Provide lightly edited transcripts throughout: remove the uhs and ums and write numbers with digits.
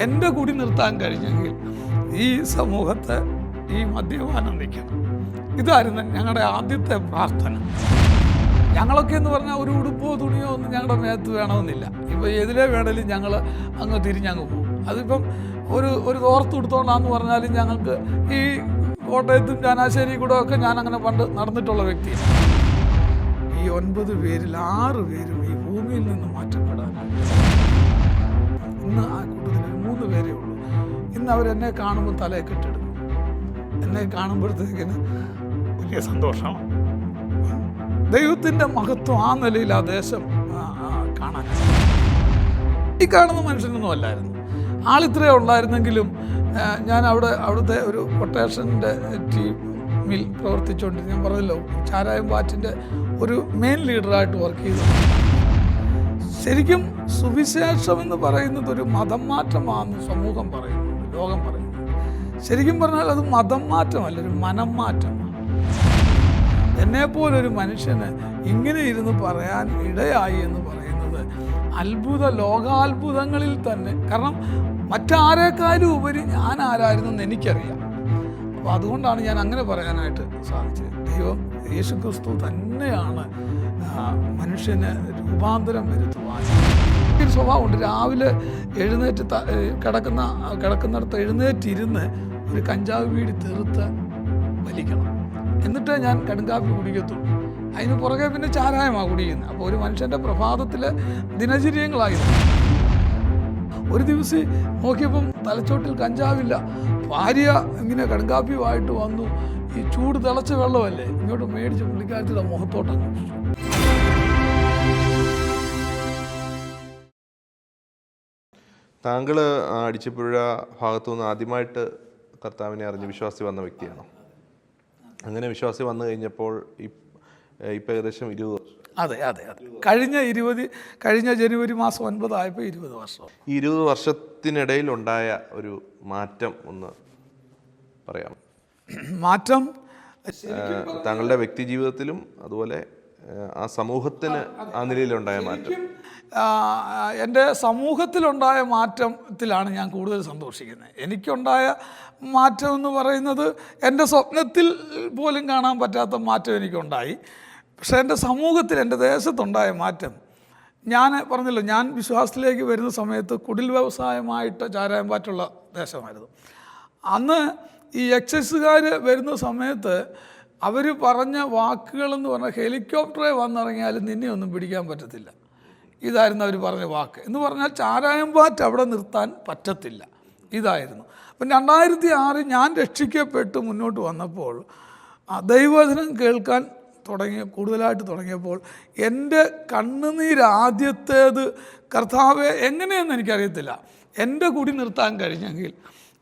എൻ്റെ കൂടി നിർത്താൻ കഴിഞ്ഞെങ്കിൽ ഈ സമൂഹത്തെ ഈ മദ്യപാനം നിൽക്കണം. ഇതായിരുന്നു ഞങ്ങളുടെ ആദ്യത്തെ പ്രാർത്ഥന. ഞങ്ങളൊക്കെ എന്ന് പറഞ്ഞാൽ ഒരു ഉടുപ്പോ തുണിയോ ഒന്നും ഞങ്ങളുടെ മേത്ത് വേണമെന്നില്ല. ഇപ്പോൾ ഏതിലേ വേണേലും ഞങ്ങൾ അങ്ങ് തിരിഞ്ഞങ്ങ് പോകും. അതിപ്പം ഒരു തോർത്ത് എടുത്തോണ്ടാന്ന് പറഞ്ഞാലും ഞങ്ങൾക്ക് ഈ കോട്ടയത്തും ചാനാശ്ശേരി കൂടെ ഒക്കെ ഞാൻ അങ്ങനെ പണ്ട് നടന്നിട്ടുള്ള വ്യക്തിയാണ്. ഈ 9 പേരിൽ 6 പേരും ഈ ഭൂമിയിൽ നിന്ന് മാറ്റപ്പെടാനാണ്. ഇന്ന് ആ കൂട്ടത്തിൽ 3 പേരേ ഉള്ളൂ. ഇന്ന് അവരെന്നെ കാണുമ്പോൾ തലയെ കെട്ടെടുക്കും. എന്നെ കാണുമ്പോഴത്തേക്കിന് വലിയ സന്തോഷമാണ്. ദൈവത്തിൻ്റെ മഹത്വം ആ നിലയിൽ ആ ദേശം കാണാൻ. ഈ കാണുന്ന മനുഷ്യനൊന്നും അല്ലായിരുന്നു. ആളിത്രേ ഉള്ളായിരുന്നെങ്കിലും ഞാൻ അവിടുത്തെ ഒരു കൊട്ടേഷൻ്റെ ടീമിൽ പ്രവർത്തിച്ചുകൊണ്ടിരുന്നു. ഞാൻ പറഞ്ഞല്ലോ, ചാരായം ബാറ്റിൻ്റെ ഒരു മെയിൻ ലീഡറായിട്ട് വർക്ക് ചെയ്തു. ശരിക്കും സുവിശേഷം എന്ന് പറയുന്നത് ഒരു മതം മാറ്റമാണെന്ന് സമൂഹം പറയുന്നു, ലോകം പറയുന്നു. ശരിക്കും പറഞ്ഞാൽ അത് മതം മാറ്റമല്ല, ഒരു മനം മാറ്റമാണ്. എന്നെപ്പോലൊരു മനുഷ്യന് ഇങ്ങനെ ഇരുന്ന് പറയാൻ ഇടയായി എന്ന് പറയുന്നത് ലോകാത്ഭുതങ്ങളിൽ തന്നെ. കാരണം മറ്റാരേക്കാളും ഉപരി ഞാൻ ആരായിരുന്നെന്ന് എനിക്കറിയാം. അപ്പോൾ അതുകൊണ്ടാണ് ഞാൻ അങ്ങനെ പറയാനായിട്ട് സാധിച്ചത്. ദൈവം യേശുക്രിസ്തു തന്നെയാണ് മനുഷ്യന് രൂപാന്തരം വരുത്തുവാൻ. ഒരു സ്വഭാവമുണ്ട്. രാവിലെ എഴുന്നേറ്റ് കിടക്കുന്നിടത്ത് എഴുന്നേറ്റിരുന്ന് ഒരു കഞ്ചാവ് വീടി തീർത്ത് വലിക്കണം. എന്നിട്ടേ ഞാൻ കടുങ്കാപ്പി കുടിക്കത്തുള്ളൂ. അതിന് പുറകെ പിന്നെ ചാരായമാണ് കുടിക്കുന്നത്. അപ്പോൾ ഒരു മനുഷ്യൻ്റെ പ്രഭാതത്തിലെ ദിനചര്യങ്ങളായിരുന്നു. ഒരു ദിവസം നോക്കിയപ്പം തലച്ചോട്ടിൽ കഞ്ചാവില്ല. ഭാര്യ ഇങ്ങനെ കടുങ്കാപ്പിയുമായിട്ട് വന്നു. ഈ ചൂട് തിളച്ച വെള്ളമല്ലേ ഇങ്ങോട്ട് മേടിച്ച് പുള്ളിക്കാരത്തിയുടെ മുഖത്തോട്ടങ്ങ് ഒഴിച്ചു. താങ്കൾ അടിച്ചപ്പുഴ ഭാഗത്തു നിന്ന് ആദ്യമായിട്ട് കർത്താവിനെ അറിഞ്ഞ് വിശ്വാസി വന്ന വ്യക്തിയാണോ? അങ്ങനെ വിശ്വാസി വന്നു കഴിഞ്ഞപ്പോൾ ഇപ്പം ഏകദേശം 20 വർഷം. അതെ. കഴിഞ്ഞ ജനുവരി മാസം 9 ആയപ്പോൾ 20 വർഷം. ഈ 20 വർഷത്തിനിടയിലുണ്ടായ ഒരു മാറ്റം ഒന്ന് പറയാം. മാറ്റം താങ്കളുടെ വ്യക്തി ജീവിതത്തിലും അതുപോലെ ആ സമൂഹത്തിന് ആ നിലയിലുണ്ടായ മാറ്റം. എൻ്റെ സമൂഹത്തിലുണ്ടായ മാറ്റത്തിലാണ് ഞാൻ കൂടുതൽ സന്തോഷിക്കുന്നത്. എനിക്കുണ്ടായ മാറ്റം എന്ന് പറയുന്നത് എൻ്റെ സ്വപ്നത്തിൽ പോലും കാണാൻ പറ്റാത്ത മാറ്റം എനിക്കുണ്ടായി. പക്ഷേ എൻ്റെ സമൂഹത്തിൽ, എൻ്റെ ദേശത്തുണ്ടായ മാറ്റം, ഞാൻ പറഞ്ഞല്ലോ, ഞാൻ വിശ്വാസത്തിലേക്ക് വരുന്ന സമയത്ത് കുടിൽ വ്യവസായമായിട്ട് ചാരായം പാറ്റുള്ള ദേശമായിരുന്നു. അന്ന് ഈ എക്സൈസുകാർ വരുന്ന സമയത്ത് അവർ പറഞ്ഞ വാക്കുകളെന്ന് പറഞ്ഞാൽ ഹെലികോപ്റ്ററെ വന്നിറങ്ങിയാലും നിന്നെ ഒന്നും പിടിക്കാൻ പറ്റത്തില്ല. ഇതായിരുന്നു അവർ പറഞ്ഞ വാക്ക്. എന്ന് പറഞ്ഞാൽ ചാരായം പാറ്റ് അവിടെ നിർത്താൻ പറ്റത്തില്ല. ഇതായിരുന്നു. അപ്പം 2006 ഞാൻ രക്ഷിക്കപ്പെട്ട് മുന്നോട്ട് വന്നപ്പോൾ ദൈവവചനം കേൾക്കാൻ കൂടുതലായിട്ട് തുടങ്ങിയപ്പോൾ എൻ്റെ കണ്ണുനീരാദ്യത്തേത്, കർത്താവെ എങ്ങനെയെന്ന് എനിക്കറിയത്തില്ല, എൻ്റെ കൂടി നിർത്താൻ കഴിഞ്ഞെങ്കിൽ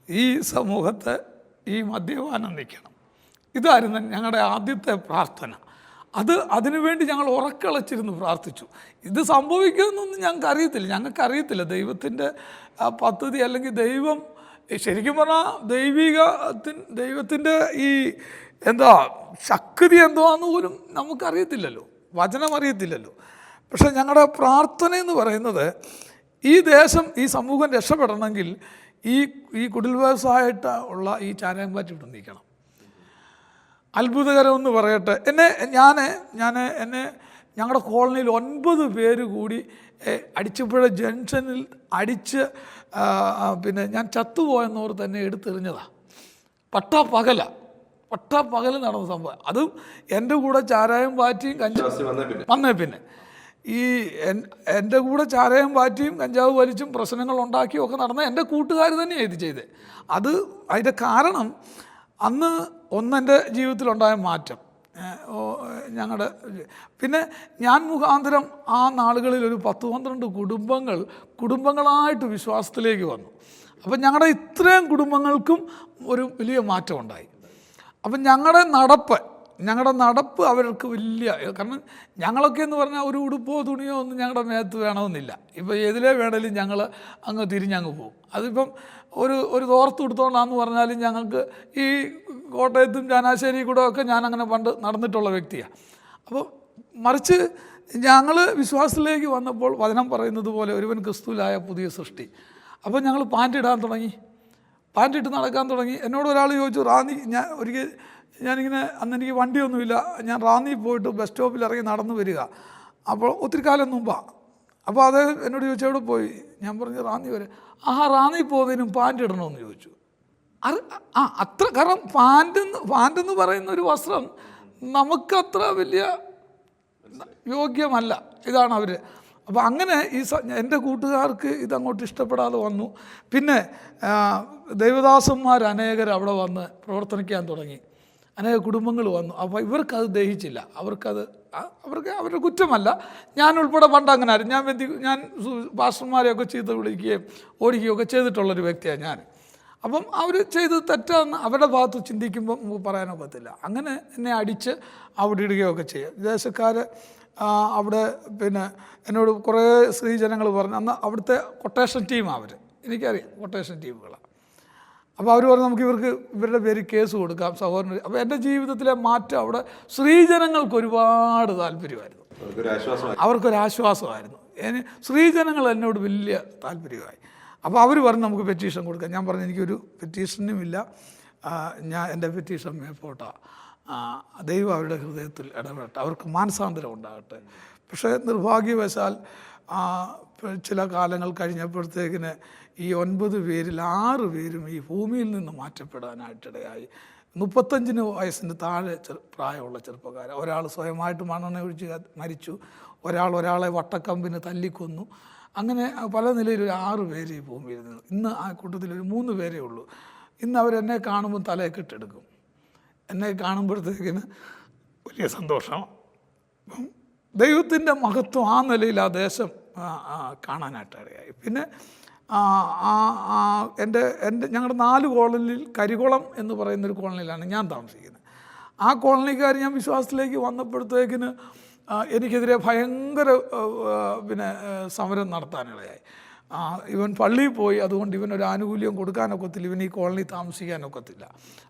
ഈ സമൂഹത്തെ ഈ മദ്യപാനം നിൽക്കണം. ഇതായിരുന്നു ഞങ്ങളുടെ ആദ്യത്തെ പ്രാർത്ഥന. അതിനുവേണ്ടി ഞങ്ങൾ ഉറക്കളച്ചിരുന്ന് പ്രാർത്ഥിച്ചു. ഇത് സംഭവിക്കുമെന്നൊന്നും ഞങ്ങൾക്കറിയത്തില്ല. ദൈവത്തിൻ്റെ പദ്ധതി, അല്ലെങ്കിൽ ദൈവം ശരിക്കും പറഞ്ഞാൽ ദൈവത്തിൻ്റെ ഈ ശക്തി എന്താണെന്ന് പോലും നമുക്കറിയത്തില്ലല്ലോ, വചനം അറിയത്തില്ലല്ലോ. പക്ഷെ ഞങ്ങളുടെ പ്രാർത്ഥന എന്ന് പറയുന്നത് ഈ ദേശം, ഈ സമൂഹം രക്ഷപ്പെടണമെങ്കിൽ ഈ കുടിൽ വ്യവസായമായിട്ട് ഉള്ള ഈ ചാരായം പാറ്റ് ഇവിടെ നീക്കണം. അത്ഭുതകരമെന്ന് പറയട്ടെ, എന്നെ ഞങ്ങളുടെ കോളനിയിൽ 9 പേര് കൂടി അടിച്ചപ്പുഴ ജംഗ്ഷനിൽ അടിച്ച് പിന്നെ ഞാൻ ചത്തുപോയെന്നവർ തന്നെ എടുത്തെറിഞ്ഞതാണ്. പട്ടാപ്പകൽ നടന്ന സംഭവം. അതും എൻ്റെ കൂടെ ചാരായം പാറ്റിയും വന്നേ പിന്നെ എൻ്റെ കൂടെ ചാരായം പാറ്റിയും കഞ്ചാവ് വലിച്ചും പ്രശ്നങ്ങൾ ഉണ്ടാക്കിയും ഒക്കെ നടന്ന എൻ്റെ കൂട്ടുകാർ തന്നെയാണ് ഇത് ചെയ്തത്. അതിൻ്റെ കാരണം അന്ന് എൻ്റെ ജീവിതത്തിലുണ്ടായ മാറ്റം, പിന്നെ ഞാൻ മുഖാന്തരം ആ നാളുകളിൽ ഒരു 10-12 കുടുംബങ്ങളായിട്ട് വിശ്വാസത്തിലേക്ക് വന്നു. അപ്പം ഞങ്ങളുടെ ഇത്രയും കുടുംബങ്ങൾക്കും ഒരു വലിയ മാറ്റം ഉണ്ടായി. അപ്പം ഞങ്ങളുടെ നടപ്പ് അവർക്ക് വലിയ, കാരണം ഞങ്ങളൊക്കെ എന്ന് പറഞ്ഞാൽ ഒരു ഉടുപ്പോ തുണിയോ ഒന്നും ഞങ്ങളുടെ മേത്ത് വേണമെന്നില്ല. ഇപ്പോൾ ഏതിലേ വേണേലും ഞങ്ങൾ അങ്ങ് തിരിഞ്ഞങ്ങ് പോകും. അതിപ്പം ഒരു തോർത്ത് എടുത്തോണ്ടാന്ന് പറഞ്ഞാലും ഞങ്ങൾക്ക് ഈ കോട്ടയത്തും ചാനാശ്ശേരി കൂടെ ഒക്കെ ഞാൻ അങ്ങനെ പണ്ട് നടന്നിട്ടുള്ള വ്യക്തിയാണ്. അപ്പോൾ മറിച്ച് ഞങ്ങൾ വിശ്വാസത്തിലേക്ക് വന്നപ്പോൾ വചനം പറയുന്നത് പോലെ ഒരുവൻ ക്രിസ്തുവിലായ പുതിയ സൃഷ്ടി. അപ്പോൾ ഞങ്ങൾ പാൻറ് ഇടാൻ തുടങ്ങി, പാൻറ് ഇട്ട് നടക്കാൻ തുടങ്ങി. എന്നോട് ഒരാൾ ചോദിച്ചു, റാന്നി, ഞാൻ ഒരിക്കൽ ഞാനിങ്ങനെ അന്ന് എനിക്ക് വണ്ടിയൊന്നുമില്ല, ഞാൻ റാന്നി പോയിട്ട് ബസ് സ്റ്റോപ്പിൽ ഇറങ്ങി നടന്നു വരിക. അപ്പോൾ ഒത്തിരി കാലം മുമ്പാണ്. അപ്പോൾ അത് എന്നോട് ചോദിച്ചു എവിടെ പോയി, ഞാൻ പറഞ്ഞു റാന്നി വരെ. റാന്നി പോകുന്നതിനും പാൻറ് ഇടണമെന്ന് ചോദിച്ചു. അത്ര, കാരണം പാൻറ്റെന്ന് പറയുന്ന ഒരു വസ്ത്രം നമുക്കത്ര വലിയ യോഗ്യമല്ല. ഇതാണ് അവർ. അപ്പോൾ അങ്ങനെ എൻ്റെ കൂട്ടുകാർക്ക് ഇതങ്ങോട്ട് ഇഷ്ടപ്പെടാതെ വന്നു. പിന്നെ ദൈവദാസന്മാർ അനേകർ അവിടെ വന്ന് പ്രവർത്തിക്കാൻ തുടങ്ങി, അനേക കുടുംബങ്ങൾ വന്നു. അപ്പോൾ ഇവർക്കത് ദഹിച്ചില്ല. അവർക്ക് അവരുടെ കുറ്റമല്ല, ഞാൻ ഉൾപ്പെടെ പണ്ട് അങ്ങനെ ആയിരുന്നു. ഞാൻ പാസ്റ്റർമാരെയൊക്കെ ചീത്ത വിളിക്കുകയും ഓടിക്കുകയൊക്കെ ചെയ്തിട്ടുള്ളൊരു വ്യക്തിയാണ് ഞാൻ. അപ്പം അവർ ചെയ്ത് തെറ്റാന്ന് അവരുടെ ഭാഗത്ത് ചിന്തിക്കുമ്പോൾ നമുക്ക് പറയാനൊക്കത്തില്ല. അങ്ങനെ എന്നെ അടിച്ച് അവിടെ ഇടുകയൊക്കെ ചെയ്യും. വിദേശക്കാർ അവിടെ പിന്നെ എന്നോട് കുറേ സ്ത്രീജനങ്ങൾ പറഞ്ഞു. അന്ന് അവിടുത്തെ കൊട്ടേഷൻ ടീമാണ് അവർ, എനിക്കറിയാം കൊട്ടേഷൻ ടീമുകളാണ്. അപ്പോൾ അവർ പറഞ്ഞു നമുക്ക് ഇവരുടെ പേര് കേസ് കൊടുക്കാം സഹോദരൻ. അപ്പോൾ എൻ്റെ ജീവിതത്തിലെ മാറ്റം അവിടെ സ്ത്രീജനങ്ങൾക്ക് ഒരുപാട് താല്പര്യമായിരുന്നു, അവർക്കൊരാശ്വാസമായിരുന്നു. സ്ത്രീജനങ്ങൾ എന്നോട് വലിയ താല്പര്യമായി. അപ്പോൾ അവർ പറഞ്ഞു നമുക്ക് പെറ്റീഷൻ കൊടുക്കാം. ഞാൻ പറഞ്ഞു എനിക്കൊരു പെറ്റീഷനുമില്ല, എൻ്റെ പെറ്റീഷൻ മേപ്പോട്ടാണ്, ദൈവം അവരുടെ ഹൃദയത്തിൽ ഇടപെടട്ടെ, അവർക്ക് മാനസാന്തരം ഉണ്ടാകട്ടെ. പക്ഷേ നിർഭാഗ്യവശാൽ ചില കാലങ്ങൾ കഴിഞ്ഞപ്പോഴത്തേക്കിന് ഈ 9 പേരിൽ 6 പേരും ഈ ഭൂമിയിൽ നിന്ന് മാറ്റപ്പെടാനായിട്ടിടയായി. 35 വയസ്സിന് താഴെ പ്രായമുള്ള ചെറുപ്പക്കാർ. ഒരാൾ സ്വയമായിട്ട് മണ്ണെണ്ണ ഒഴിച്ച് മരിച്ചു, ഒരാളെ വട്ടക്കമ്പിന് തല്ലിക്കൊന്നു. അങ്ങനെ പല നിലയിൽ ഒരു 6 പേര് ഈ ഭൂമിയിൽ നിന്ന്. ഇന്ന് ആ കൂട്ടത്തിൽ ഒരു 3 പേരേ ഉള്ളൂ. ഇന്ന് അവരെന്നെ കാണുമ്പോൾ തലയൊക്കെ ഇട്ടെടുക്കും. എന്നെ കാണുമ്പോഴത്തേക്കിന് വലിയ സന്തോഷം. ദൈവത്തിൻ്റെ മഹത്വം ആ നിലയിൽ ആ ദേശം കാണാനായിട്ട് ഇടയായി. പിന്നെ ഞങ്ങളുടെ 4 കോളനിയിൽ കരികുളം എന്ന് പറയുന്നൊരു കോളനിയിലാണ് ഞാൻ താമസിക്കുന്നത്. ആ കോളനിക്കാർ ഞാൻ വിശ്വാസത്തിലേക്ക് വന്നപ്പോഴത്തേക്കിന് എനിക്കെതിരെ ഭയങ്കര സമരം നടത്താനിടയായി. ഇവൻ പള്ളിയിൽ പോയി, അതുകൊണ്ട് ഇവനൊരു ആനുകൂല്യം കൊടുക്കാനൊക്കത്തില്ല, ഇവൻ ഈ കോളനി താമസിക്കാനൊക്കത്തില്ല.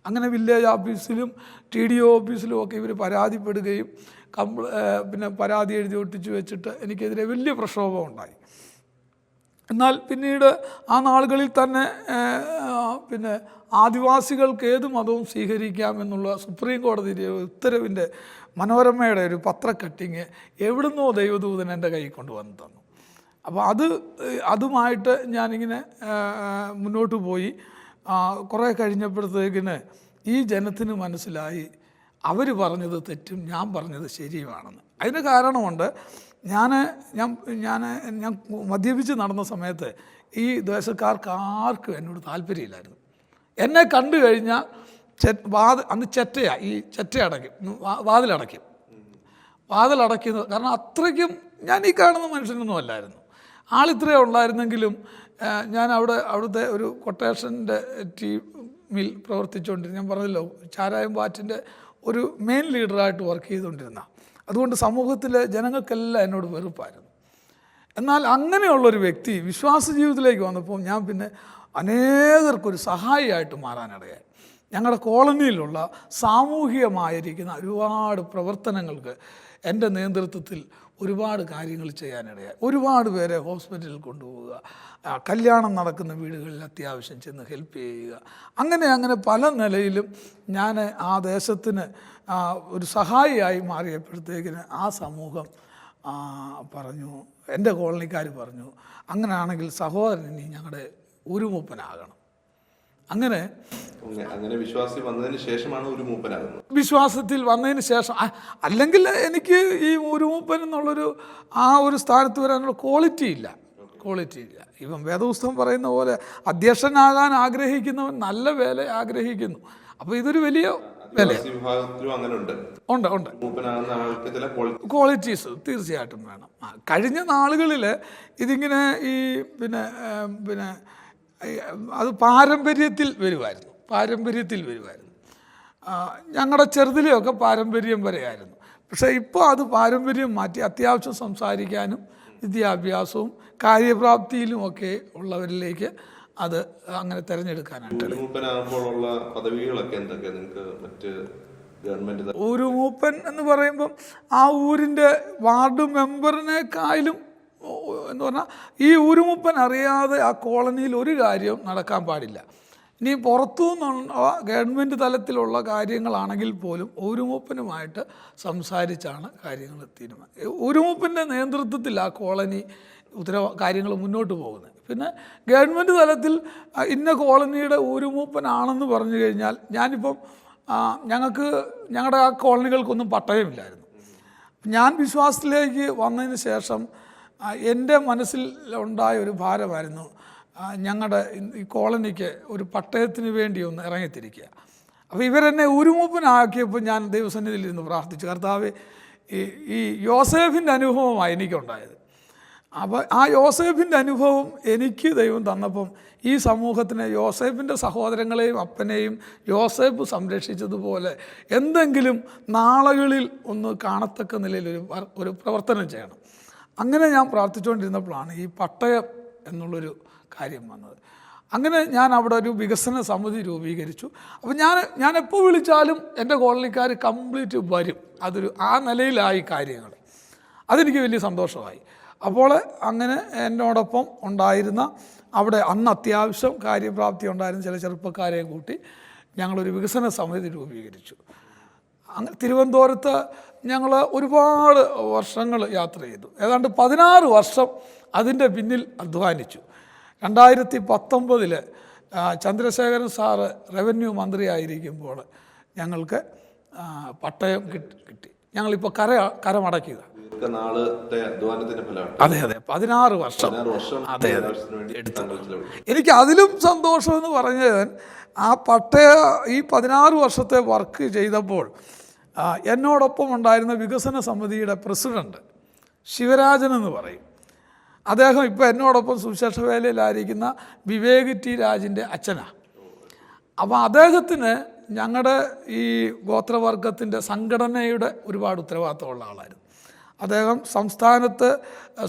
അങ്ങനെ വില്ലേജ് ഓഫീസിലും TDO ഓഫീസിലും ഒക്കെ ഇവർ പരാതിപ്പെടുകയും പരാതി എഴുതി ഒട്ടിച്ച് വെച്ചിട്ട് എനിക്കെതിരെ വലിയ പ്രക്ഷോഭം ഉണ്ടായി. എന്നാൽ പിന്നീട് ആ നാളുകളിൽ തന്നെ ആദിവാസികൾക്ക് ഏത് മതവും സ്വീകരിക്കാമെന്നുള്ള സുപ്രീം കോടതിയുടെ ഉത്തരവിൻ്റെ മനോരമയുടെ ഒരു പത്ര കട്ടിങ് എവിടുന്നോ ദൈവദൂതൻ എൻ്റെ കൈ കൊണ്ടുവന്ന് തന്നു. അപ്പോൾ അതുമായിട്ട് ഞാനിങ്ങനെ മുന്നോട്ട് പോയി. കുറേ കഴിഞ്ഞപ്പോഴത്തേക്കിന് ഈ ജനത്തിന് മനസ്സിലായി അവർ പറഞ്ഞത് തെറ്റും ഞാൻ പറഞ്ഞത് ശരിയുമാണെന്ന്. അതിന് കാരണമുണ്ട്. ഞാൻ മദ്യപിച്ച് നടന്ന സമയത്ത് ഈ ദേശക്കാർക്ക് ആർക്കും എന്നോട് താല്പര്യമില്ലായിരുന്നു. എന്നെ കണ്ടു കഴിഞ്ഞാൽ അന്ന് ചെറ്റയാണ്, ഈ ചെറ്റയടയ്ക്കും, വാതിലടയ്ക്കുന്നത്. കാരണം അത്രയ്ക്കും ഞാൻ ഈ കാണുന്ന മനുഷ്യനൊന്നും അല്ലായിരുന്നു. ആളിത്രയേ ഉള്ളായിരുന്നെങ്കിലും ഞാൻ അവിടുത്തെ ഒരു കൊട്ടേഷൻ്റെ ടീമിൽ പ്രവർത്തിച്ചുകൊണ്ടിരുന്നു. ഞാൻ പറഞ്ഞല്ലോ, ചാരായം ബാറ്റിൻ്റെ ഒരു മെയിൻ ലീഡറായിട്ട് വർക്ക് ചെയ്തുകൊണ്ടിരുന്ന. അതുകൊണ്ട് സമൂഹത്തിലെ ജനങ്ങൾക്കെല്ലാം എന്നോട് വെറുപ്പായിരുന്നു. എന്നാൽ അങ്ങനെയുള്ളൊരു വ്യക്തി വിശ്വാസ ജീവിതത്തിലേക്ക് വന്നപ്പോൾ ഞാൻ പിന്നെ അനേകർക്കൊരു സഹായിയായിട്ട് മാറാനിടയായി. ഞങ്ങളുടെ കോളനിയിലുള്ള സാമൂഹികമായിരിക്കുന്ന ഒരുപാട് പ്രവർത്തനങ്ങൾക്ക് എൻ്റെ നേതൃത്വത്തിൽ ഒരുപാട് കാര്യങ്ങൾ ചെയ്യാനിടയായി. ഒരുപാട് പേരെ ഹോസ്പിറ്റലിൽ കൊണ്ടുപോവുക, കല്യാണം നടക്കുന്ന വീടുകളിൽ അത്യാവശ്യം ചെന്ന് ഹെൽപ്പ് ചെയ്യുക, അങ്ങനെ പല നിലയിലും ഞാൻ ആ ദേശത്തിന് ഒരു സഹായിയായി മാറിയപ്പോഴത്തേക്കിന് ആ സമൂഹം പറഞ്ഞു, എൻ്റെ കോളനിക്കാർ പറഞ്ഞു, അങ്ങനെയാണെങ്കിൽ സഹോദരൻ ഇനി ഞങ്ങളുടെ ഉരുമൂപ്പനാകണം. അങ്ങനെ വിശ്വാസത്തിൽ വന്നതിന് ശേഷമാണ് ഒരു മൂപ്പനാകുന്നത്. വിശ്വാസത്തിൽ വന്നതിന് ശേഷം, അല്ലെങ്കിൽ എനിക്ക് ഈ ഉരുമൂപ്പൻ എന്നുള്ളൊരു ആ ഒരു സ്ഥാനത്ത് വരാനുള്ള ക്വാളിറ്റി ഇല്ല. ഇപ്പം വേദപുസ്തകം പറയുന്ന പോലെ അധ്യക്ഷനാകാൻ ആഗ്രഹിക്കുന്നവൻ നല്ല വേല ആഗ്രഹിക്കുന്നു. അപ്പോൾ ഇതൊരു വലിയ ഉണ്ട് ക്വാളിറ്റീസ് തീർച്ചയായിട്ടും വേണം. കഴിഞ്ഞ നാളുകളിൽ ഇതിങ്ങനെ ഈ അത് പാരമ്പര്യത്തിൽ വരുമായിരുന്നു. ഞങ്ങളുടെ ചെറുതിലെയൊക്കെ പാരമ്പര്യം വരെയായിരുന്നു. പക്ഷേ ഇപ്പോൾ അത് പാരമ്പര്യം മാറ്റി അത്യാവശ്യം സംസാരിക്കാനും വിദ്യാഭ്യാസവും കാര്യപ്രാപ്തിയിലുമൊക്കെ ഉള്ളവരിലേക്ക് അത് അങ്ങനെ തിരഞ്ഞെടുക്കാനായിട്ട്. ഒരു മൂപ്പൻ എന്ന് പറയുമ്പം ആ ഊരിൻ്റെ വാർഡ് മെമ്പറിനേക്കാളും എന്ന് പറഞ്ഞാൽ ഈ ഊരുമുപ്പൻ അറിയാതെ ആ കോളനിയിൽ ഒരു കാര്യവും നടക്കാൻ പാടില്ല. ഇനി പുറത്തു നിന്നുള്ള ഗവൺമെൻറ് തലത്തിലുള്ള കാര്യങ്ങളാണെങ്കിൽ പോലും ഊരുമുപ്പനുമായിട്ട് സംസാരിച്ചാണ് കാര്യങ്ങൾ തീരുമാനം. ഊരുമുപ്പൻ്റെ നേതൃത്വത്തിൽ ആ കോളനി കാര്യങ്ങൾ മുന്നോട്ട് പോകുന്നത്. പിന്നെ ഗവൺമെൻറ് തലത്തിൽ ഇന്ന കോളനിയുടെ ഊരുമൂപ്പനാണെന്ന് പറഞ്ഞു കഴിഞ്ഞാൽ, ഞാനിപ്പം ഞങ്ങളുടെ ആ കോളനികൾക്കൊന്നും പട്ടയമില്ലായിരുന്നു. ഞാൻ വിശ്വാസത്തിലേക്ക് വന്നതിന് ശേഷം എൻ്റെ മനസ്സിൽ ഉണ്ടായ ഒരു ഭാരമായിരുന്നു, ഞങ്ങളുടെ ഈ കോളനിക്ക് ഒരു പട്ടയത്തിന് വേണ്ടി ഒന്ന് ഇറങ്ങിത്തിരിക്കുക. അപ്പോൾ ഇവരെന്നെ ഊരുമൂപ്പനാക്കിയപ്പോൾ ഞാൻ ദൈവസന്നിധിയിൽ ഇരുന്ന് പ്രാർത്ഥിച്ചു, കർത്താവേ, ഈ യോസേഫിൻ്റെ അനുഭവമാണ് എനിക്കുണ്ടായത്. അപ്പോൾ ആ യോസേഫിൻ്റെ അനുഭവം എനിക്ക് ദൈവം തന്നപ്പം ഈ സമൂഹത്തിന് യോസേഫിൻ്റെ സഹോദരങ്ങളെയും അപ്പനെയും യോസേഫ് സംരക്ഷിച്ചതുപോലെ എന്തെങ്കിലും നാളുകളിൽ ഒന്ന് കാണത്തക്ക നിലയിൽ ഒരു പ്രവർത്തനം ചെയ്യണം. അങ്ങനെ ഞാൻ പ്രാർത്ഥിച്ചുകൊണ്ടിരുന്നപ്പോഴാണ് ഈ പട്ടയം എന്നുള്ളൊരു കാര്യം വന്നത്. അങ്ങനെ ഞാൻ അവിടെ ഒരു വികസന സമിതി രൂപീകരിച്ചു. അപ്പോൾ ഞാൻ എപ്പോൾ വിളിച്ചാലും എൻ്റെ കോളനിക്കാർ കംപ്ലീറ്റ് വരും. ആ നിലയിലായി കാര്യങ്ങൾ. അതെനിക്ക് വലിയ സന്തോഷമായി. അപ്പോൾ അങ്ങനെ എന്നോടൊപ്പം ഉണ്ടായിരുന്ന അവിടെ അന്ന് അത്യാവശ്യം കാര്യപ്രാപ്തി ഉണ്ടായിരുന്ന ചില ചെറുപ്പക്കാരെയും കൂട്ടി ഞങ്ങളൊരു വികസന സമിതി രൂപീകരിച്ചു. അങ്ങനെ തിരുവനന്തപുരത്ത് ഞങ്ങൾ ഒരുപാട് വർഷങ്ങൾ യാത്ര ചെയ്തു. ഏതാണ്ട് 16 വർഷം അതിൻ്റെ പിന്നിൽ അധ്വാനിച്ചു. 2019 ചന്ദ്രശേഖരൻ സാറ് റവന്യൂ മന്ത്രിയായിരിക്കുമ്പോൾ ഞങ്ങൾക്ക് പട്ടയം കിട്ടി. ഞങ്ങളിപ്പോൾ കരമടക്കിയതാണ്. അതെ 16 വർഷം. അതെ എനിക്ക് അതിലും സന്തോഷം എന്ന് പറഞ്ഞത്, ആ ഈ 16 വർഷത്തെ വർക്ക് ചെയ്തപ്പോൾ എന്നോടൊപ്പം ഉണ്ടായിരുന്ന വികസന സമിതിയുടെ പ്രസിഡന്റ് ശിവരാജൻ എന്ന് പറയും. അദ്ദേഹം ഇപ്പോൾ എന്നോടൊപ്പം സുവിശേഷ വേലയിലായിരിക്കുന്ന വിവേക് ടി രാജിൻ്റെ അച്ഛനാണ്. അപ്പോൾ അദ്ദേഹത്തിന് ഞങ്ങളുടെ ഈ ഗോത്രവർഗത്തിൻ്റെ സംഘടനയുടെ ഒരുപാട് ഉത്തരവാദിത്തമുള്ള ആളായിരുന്നു. അദ്ദേഹം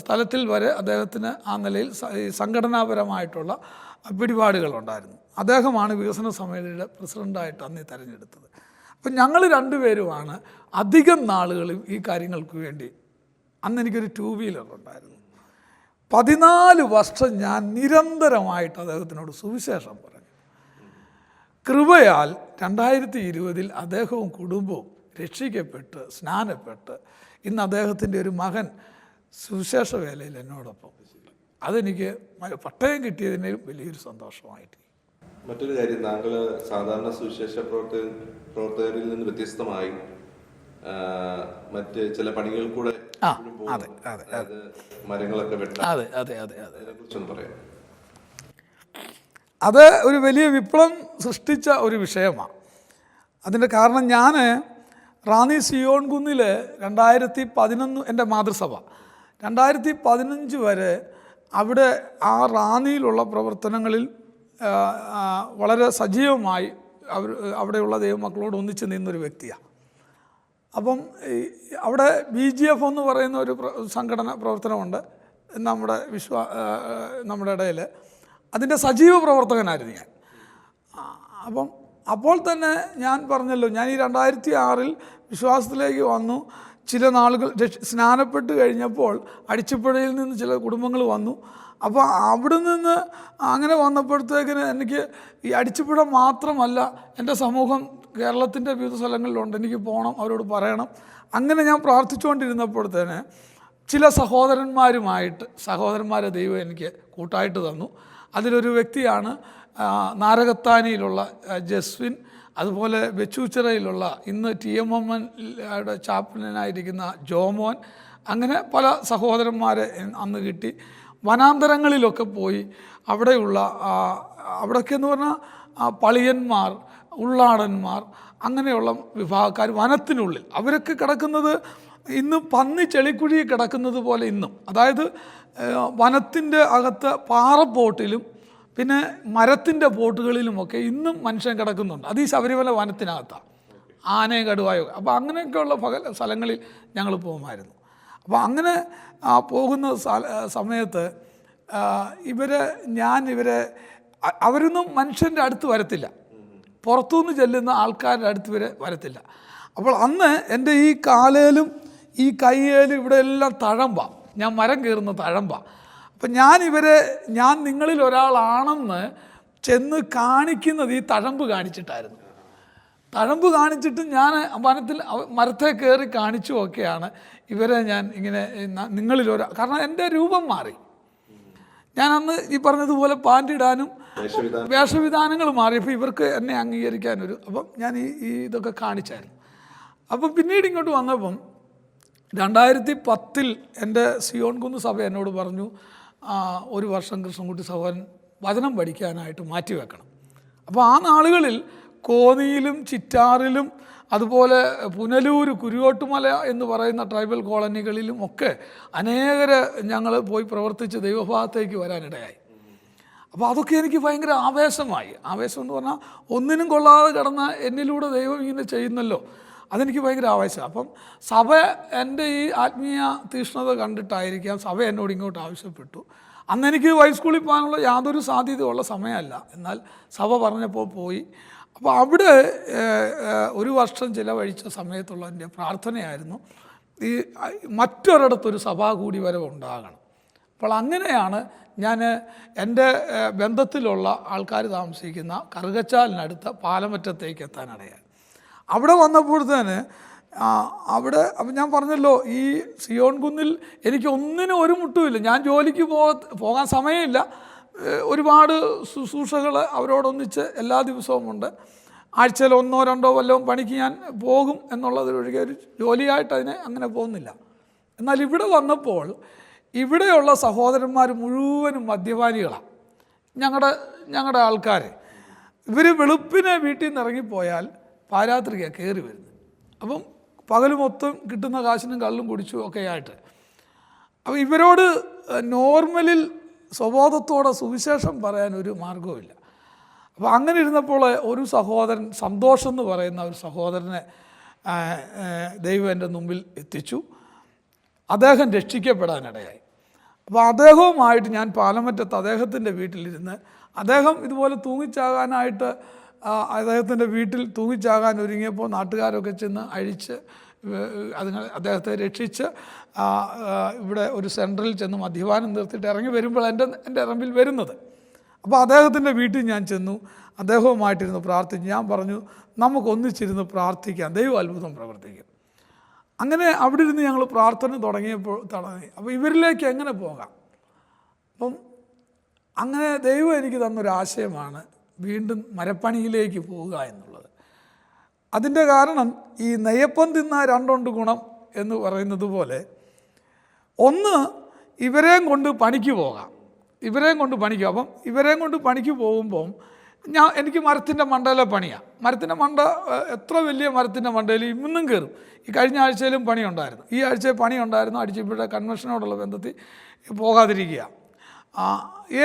സ്ഥലത്തിൽ വരെ അദ്ദേഹത്തിന് ആ നിലയിൽ സംഘടനാപരമായിട്ടുള്ള പിടിപാടുകളുണ്ടായിരുന്നു. അദ്ദേഹമാണ് വികസന സമിതിയുടെ പ്രസിഡൻ്റായിട്ട് അന്ന് തിരഞ്ഞെടുത്തത്. അപ്പം ഞങ്ങൾ രണ്ടുപേരുമാണ് അധികം നാളുകളും ഈ കാര്യങ്ങൾക്ക് വേണ്ടി. അന്ന് എനിക്കൊരു 2 വീലർ ഉണ്ടായിരുന്നു. 14 വർഷം ഞാൻ നിരന്തരമായിട്ട് അദ്ദേഹത്തിനോട് സുവിശേഷം പറഞ്ഞു. കൃപയാൽ 2020 അദ്ദേഹവും കുടുംബവും രക്ഷിക്കപ്പെട്ട് സ്നാനപ്പെട്ട് ഇന്ന് അദ്ദേഹത്തിൻ്റെ ഒരു മകൻ സുവിശേഷ വേലയിൽ എന്നോടൊപ്പം. അതെനിക്ക് പട്ടയം കിട്ടിയതിനും വലിയൊരു സന്തോഷമായിട്ട്. മറ്റൊരു കാര്യം, താങ്കൾ സാധാരണ സുവിശേഷ പ്രവർത്തകരിൽ നിന്ന് വ്യത്യസ്തമായി മറ്റ് ചില പണികൾ കൂടെ മരങ്ങളൊക്കെ വെട്ടാൻ പറയാം. അത് ഒരു വലിയ വിപ്ലവം സൃഷ്ടിച്ച ഒരു വിഷയമാണ്. അതിൻ്റെ കാരണം, ഞാൻ റാന്നി സിയോൺ കുന്നിൽ 2011 എൻ്റെ മാതൃസഭ 2015 വരെ അവിടെ ആ റാന്നിയിലുള്ള പ്രവർത്തനങ്ങളിൽ വളരെ സജീവമായി അവിടെയുള്ള ദൈവമക്കളോട് ഒന്നിച്ച് നിന്നൊരു വ്യക്തിയാണ്. അപ്പം അവിടെ BGF എന്ന് പറയുന്ന ഒരു സംഘടന പ്രവർത്തനമുണ്ട് നമ്മുടെ ഇടയിൽ. അതിൻ്റെ സജീവ പ്രവർത്തകനായിരുന്നു ഞാൻ. അപ്പോൾ തന്നെ ഞാൻ പറഞ്ഞല്ലോ, ഞാൻ ഈ 2006 വിശ്വാസത്തിലേക്ക് വന്നു. ചില നാളുകൾ സ്നാനപ്പെട്ട് കഴിഞ്ഞപ്പോൾ അടിച്ചുപുഴയിൽ നിന്ന് ചില കുടുംബങ്ങൾ വന്നു. അപ്പോൾ അവിടെ നിന്ന് അങ്ങനെ വന്നപ്പോഴത്തേക്കിന് എനിക്ക് ഈ അടിച്ചുപുഴ മാത്രമല്ല, എൻ്റെ സമൂഹം കേരളത്തിൻ്റെ വിവിധ സ്ഥലങ്ങളിലുണ്ട്, എനിക്ക് പോകണം, അവരോട് പറയണം. അങ്ങനെ ഞാൻ പ്രാർത്ഥിച്ചുകൊണ്ടിരുന്നപ്പോഴത്തേന് ചില സഹോദരന്മാരെ ദൈവം എനിക്ക് കൂട്ടായിട്ട് തന്നു. അതിലൊരു വ്യക്തിയാണ് നാരകത്താനിയിലുള്ള ജസ്വിൻ, അതുപോലെ വെച്ചൂച്ചിറയിലുള്ള ഇന്ന് TMMയുടെ ചാപ്ലിനായിരിക്കുന്ന ജോമോൻ. അങ്ങനെ പല സഹോദരന്മാരെ അന്ന് കിട്ടി. വനാന്തരങ്ങളിലൊക്കെ പോയി അവിടെയൊക്കെ എന്ന് പറഞ്ഞാൽ പളിയന്മാർ, ഉള്ളാടന്മാർ, അങ്ങനെയുള്ള വിഭാഗക്കാർ വനത്തിനുള്ളിൽ അവരൊക്കെ കിടക്കുന്നത് ഇന്ന് പന്നി ചെളിക്കുഴി കിടക്കുന്നത് പോലെ ഇന്നും. അതായത് വനത്തിൻ്റെ അകത്ത് പാറപ്പോട്ടിലും പിന്നെ മരത്തിൻ്റെ പോട്ടുകളിലുമൊക്കെ ഇന്നും മനുഷ്യൻ കിടക്കുന്നുണ്ട്. അത് ഈ ശബരിമല വനത്തിനകത്താണ്, ആനയും കടുവായോ. അപ്പോൾ അങ്ങനെയൊക്കെയുള്ള സ്ഥലങ്ങളിൽ ഞങ്ങൾ പോകുമായിരുന്നു. അപ്പോൾ അങ്ങനെ പോകുന്ന സമയത്ത് അവരൊന്നും മനുഷ്യൻ്റെ അടുത്ത് വരത്തില്ല, പുറത്തുനിന്ന് ചെല്ലുന്ന ആൾക്കാരുടെ അടുത്ത് വരത്തില്ല. അപ്പോൾ അന്ന് എൻ്റെ ഈ കാലേലും ഈ കയ്യേലും ഇവിടെ എല്ലാം തഴമ്പാണ്. ഞാൻ മരം കയറുന്ന തഴമ്പാണ്. അപ്പം ഞാൻ നിങ്ങളിൽ ഒരാളാണെന്ന് ചെന്ന് കാണിക്കുന്നത് ഈ തഴമ്പ് കാണിച്ചിട്ടായിരുന്നു. തഴമ്പ് കാണിച്ചിട്ട് ഞാൻ മരത്തെ കയറി കാണിച്ചുമൊക്കെയാണ് ഇവരെ ഞാൻ ഇങ്ങനെ കാരണം എൻ്റെ രൂപം മാറി. ഞാൻ അന്ന് ഈ പറഞ്ഞതുപോലെ പാൻറ്റിടാനും വേഷവിധാനങ്ങൾ മാറിയപ്പോൾ ഇവർക്ക് എന്നെ അംഗീകരിക്കാനൊരു അപ്പം ഞാൻ ഇതൊക്കെ കാണിച്ചായിരുന്നു. അപ്പം പിന്നീട് ഇങ്ങോട്ട് വന്നപ്പം 2010 എൻ്റെ സിയോൺ കുന്ന് സഭ എന്നോട് പറഞ്ഞു, 1 വർഷം കൃഷ്ണൻകുട്ടി സഹോദരൻ വചനം പഠിക്കാനായിട്ട് മാറ്റിവെക്കണം. അപ്പോൾ ആ നാളുകളിൽ കോന്നിയിലും ചിറ്റാറിലും അതുപോലെ പുനലൂർ, കുരുവോട്ടുമല എന്ന് പറയുന്ന ട്രൈബൽ കോളനികളിലും ഒക്കെ അനേകരെ ഞങ്ങൾ പോയി പ്രവർത്തിച്ച് ദൈവഭാഗത്തേക്ക് വരാനിടയായി. അപ്പോൾ അതൊക്കെ എനിക്ക് ഭയങ്കര ആവേശമായി. ആവേശം എന്ന് പറഞ്ഞാൽ ഒന്നിനും കൊള്ളാതെ കിടന്ന എന്നിലൂടെ ദൈവം ഇങ്ങനെ ചെയ്യുന്നല്ലോ, അതെനിക്ക് ഭയങ്കര ആവേശം. അപ്പം സഭ എൻ്റെ ഈ ആത്മീയ തീഷ്ണത കണ്ടിട്ടായിരിക്കാം സഭ എന്നോട് ഇങ്ങോട്ട് ആവശ്യപ്പെട്ടു. അന്ന് എനിക്ക് ഹൈസ്കൂളിൽ പോകാനുള്ള യാതൊരു സാധ്യതയുള്ള സമയമല്ല, എന്നാൽ സഭ പറഞ്ഞപ്പോൾ പോയി. അപ്പോൾ അവിടെ 1 വർഷം ചിലവഴിച്ച സമയത്തുള്ള എൻ്റെ പ്രാർത്ഥനയായിരുന്നു ഈ മറ്റൊരിടത്തൊരു സഭാ കൂടി വരവ് ഉണ്ടാകണം. അപ്പോൾ അങ്ങനെയാണ് ഞാൻ എൻ്റെ ബന്ധത്തിലുള്ള ആൾക്കാർ താമസിക്കുന്ന കറുകച്ചാലിനടുത്ത പാലമറ്റത്തേക്ക് എത്താനിടയായി. അവിടെ വന്നപ്പോഴത്തേന് അപ്പം ഞാൻ പറഞ്ഞല്ലോ, ഈ സിയോൺ കുന്നിൽ എനിക്ക് ഒന്നിനും ഒരു മുട്ടുമില്ല. ഞാൻ ജോലിക്ക് പോകാൻ സമയമില്ല. ഒരുപാട് ശുശ്രൂഷകൾ അവരോടൊന്നിച്ച് എല്ലാ ദിവസവും ഉണ്ട്. ആഴ്ചയിൽ 1 or 2 വല്ലതും പണിക്ക് ഞാൻ പോകും എന്നുള്ളതിലൊഴികെ ഒരു ജോലിയായിട്ട് അതിനെ അങ്ങനെ പോകുന്നില്ല. എന്നാൽ ഇവിടെ വന്നപ്പോൾ ഇവിടെയുള്ള സഹോദരന്മാർ മുഴുവനും മദ്യപാനികളാണ്. ഞങ്ങളുടെ ആൾക്കാർ ഇവർ വെളുപ്പിനെ വീട്ടിൽ നിന്ന് ഇറങ്ങിപ്പോയാൽ പാരാത്രിക്കാണ് കയറി വരുന്നത്. അപ്പം പകൽ മൊത്തം കിട്ടുന്ന കാശിനും കള്ളും കുടിച്ചും ഒക്കെ ആയിട്ട്. അപ്പം ഇവരോട് നോർമലിൽ സ്വബോധത്തോടെ സുവിശേഷം പറയാൻ ഒരു മാർഗവുമില്ല. അപ്പോൾ അങ്ങനെ ഇരുന്നപ്പോൾ ഒരു സഹോദരൻ, സന്തോഷം എന്ന് പറയുന്ന ഒരു സഹോദരനെ ദൈവം എൻ്റെ മുമ്പിൽ എത്തിച്ചു. അദ്ദേഹം രക്ഷിക്കപ്പെടാനിടയായി. അപ്പോൾ അദ്ദേഹവുമായിട്ട് ഞാൻ പാലമറ്റത്ത് അദ്ദേഹത്തിൻ്റെ വീട്ടിലിരുന്ന്, അദ്ദേഹം ഇതുപോലെ തൂങ്ങിച്ചാകാനായിട്ട് അദ്ദേഹത്തിൻ്റെ വീട്ടിൽ തൂങ്ങിച്ചാകാൻ ഒരുങ്ങിയപ്പോൾ നാട്ടുകാരൊക്കെ ചെന്ന് അഴിച്ച് അദ്ദേഹത്തെ രക്ഷിച്ച് ഇവിടെ ഒരു സെൻട്രലിൽ ചെന്ന് മദ്യപാനം നിർത്തിയിട്ട് ഇറങ്ങി വരുമ്പോൾ എൻ്റെ ഇറമ്പിൽ വരുന്നത്. അപ്പോൾ അദ്ദേഹത്തിൻ്റെ വീട്ടിൽ ഞാൻ ചെന്നു, അദ്ദേഹവുമായിട്ടിരുന്ന് പ്രാർത്ഥിച്ചു. ഞാൻ പറഞ്ഞു, നമുക്കൊന്നിച്ചിരുന്ന് പ്രാർത്ഥിക്കാം, ദൈവം അത്ഭുതം പ്രവർത്തിക്കും. അങ്ങനെ അവിടെ ഇരുന്ന് ഞങ്ങൾ പ്രാർത്ഥന തുടങ്ങി. അപ്പോൾ ഇവരിലേക്ക് എങ്ങനെ പോകാം? അപ്പം അങ്ങനെ ദൈവം എനിക്ക് തന്നൊരാശയമാണ് വീണ്ടും മരപ്പണിയിലേക്ക് പോവുക എന്നുള്ളത്. അതിൻ്റെ കാരണം ഈ നെയ്യപ്പം തിന്ന 2 ഗുണം എന്ന് പറയുന്നത് പോലെ, ഒന്ന് ഇവരെയും കൊണ്ട് പണിക്ക് പോകാം, ഇവരെയും കൊണ്ട് പണിക്കും. അപ്പം ഇവരെയും കൊണ്ട് പണിക്ക് പോകുമ്പം എനിക്ക് മരത്തിൻ്റെ മണ്ടയിലെ പണിയാണ്. മരത്തിൻ്റെ മണ്ട എത്ര വലിയ മരത്തിൻ്റെ മണ്ടയിൽ ഇന്നും കയറും. ഈ കഴിഞ്ഞ ആഴ്ചയിലും പണിയുണ്ടായിരുന്നു, ഈ ആഴ്ചയിൽ പണിയുണ്ടായിരുന്നു. അടിച്ചിപ്പോഴത്തെ കൺവെൻഷനോടുള്ള ബന്ധത്തിൽ പോകാതിരിക്കുക.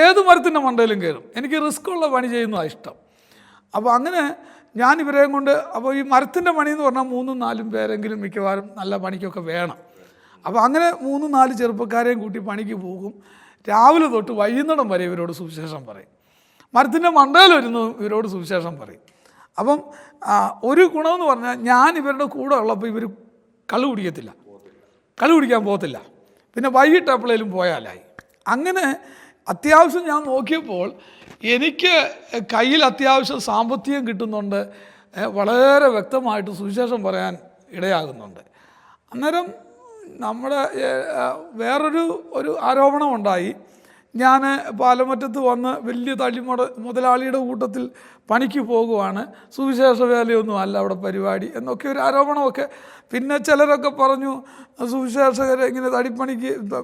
ഏത് മരത്തിൻ്റെ മണ്ടയിലും കയറും. എനിക്ക് റിസ്ക്കുള്ള പണി ചെയ്യുന്നതാണ് ഇഷ്ടം. അപ്പോൾ അങ്ങനെ ഞാൻ ഇവരെയും കൊണ്ട്, അപ്പോൾ ഈ മരത്തിൻ്റെ പണി എന്ന് പറഞ്ഞാൽ 3-4 പേരെങ്കിലും മിക്കവാറും നല്ല പണിക്കൊക്കെ വേണം. അപ്പോൾ അങ്ങനെ 3-4 ചെറുപ്പക്കാരെയും കൂട്ടി പണിക്ക് പോകും. രാവിലെ തൊട്ട് വൈകുന്നേരം വരെ ഇവരോട് സുവിശേഷം പറയും. മരത്തിൻ്റെ മണ്ടയിലിരുന്ന് ഇവരോട് സുവിശേഷം പറയും. അപ്പം ഒരു ഗുണമെന്ന് പറഞ്ഞാൽ, ഞാൻ ഇവരുടെ കൂടെ ഉള്ളപ്പോൾ ഇവർ കള്ളു കുടിക്കാൻ പോകത്തില്ല. പിന്നെ വൈകിട്ട് എപ്പോഴേലും പോയാലായി. അങ്ങനെ അത്യാവശ്യം ഞാൻ നോക്കിയപ്പോൾ എനിക്ക് കയ്യിൽ അത്യാവശ്യം സാമ്പത്തികം കിട്ടുന്നുണ്ട്, വളരെ വ്യക്തമായിട്ട് സുവിശേഷം പറയാൻ ഇടയാകുന്നുണ്ട്. അന്നേരം നമ്മുടെ വേറൊരു ആരോപണമുണ്ടായി. ഞാൻ പാലമറ്റത്ത് വന്ന് വലിയ മുതലാളിയുടെ കൂട്ടത്തിൽ പണിക്ക് പോകുവാണ്, സുവിശേഷ വേലയൊന്നും അല്ല അവിടെ പരിപാടി എന്നൊക്കെ ഒരു ആരോപണമൊക്കെ. പിന്നെ ചിലരൊക്കെ പറഞ്ഞു, സുവിശേഷകരെ ഇങ്ങനെ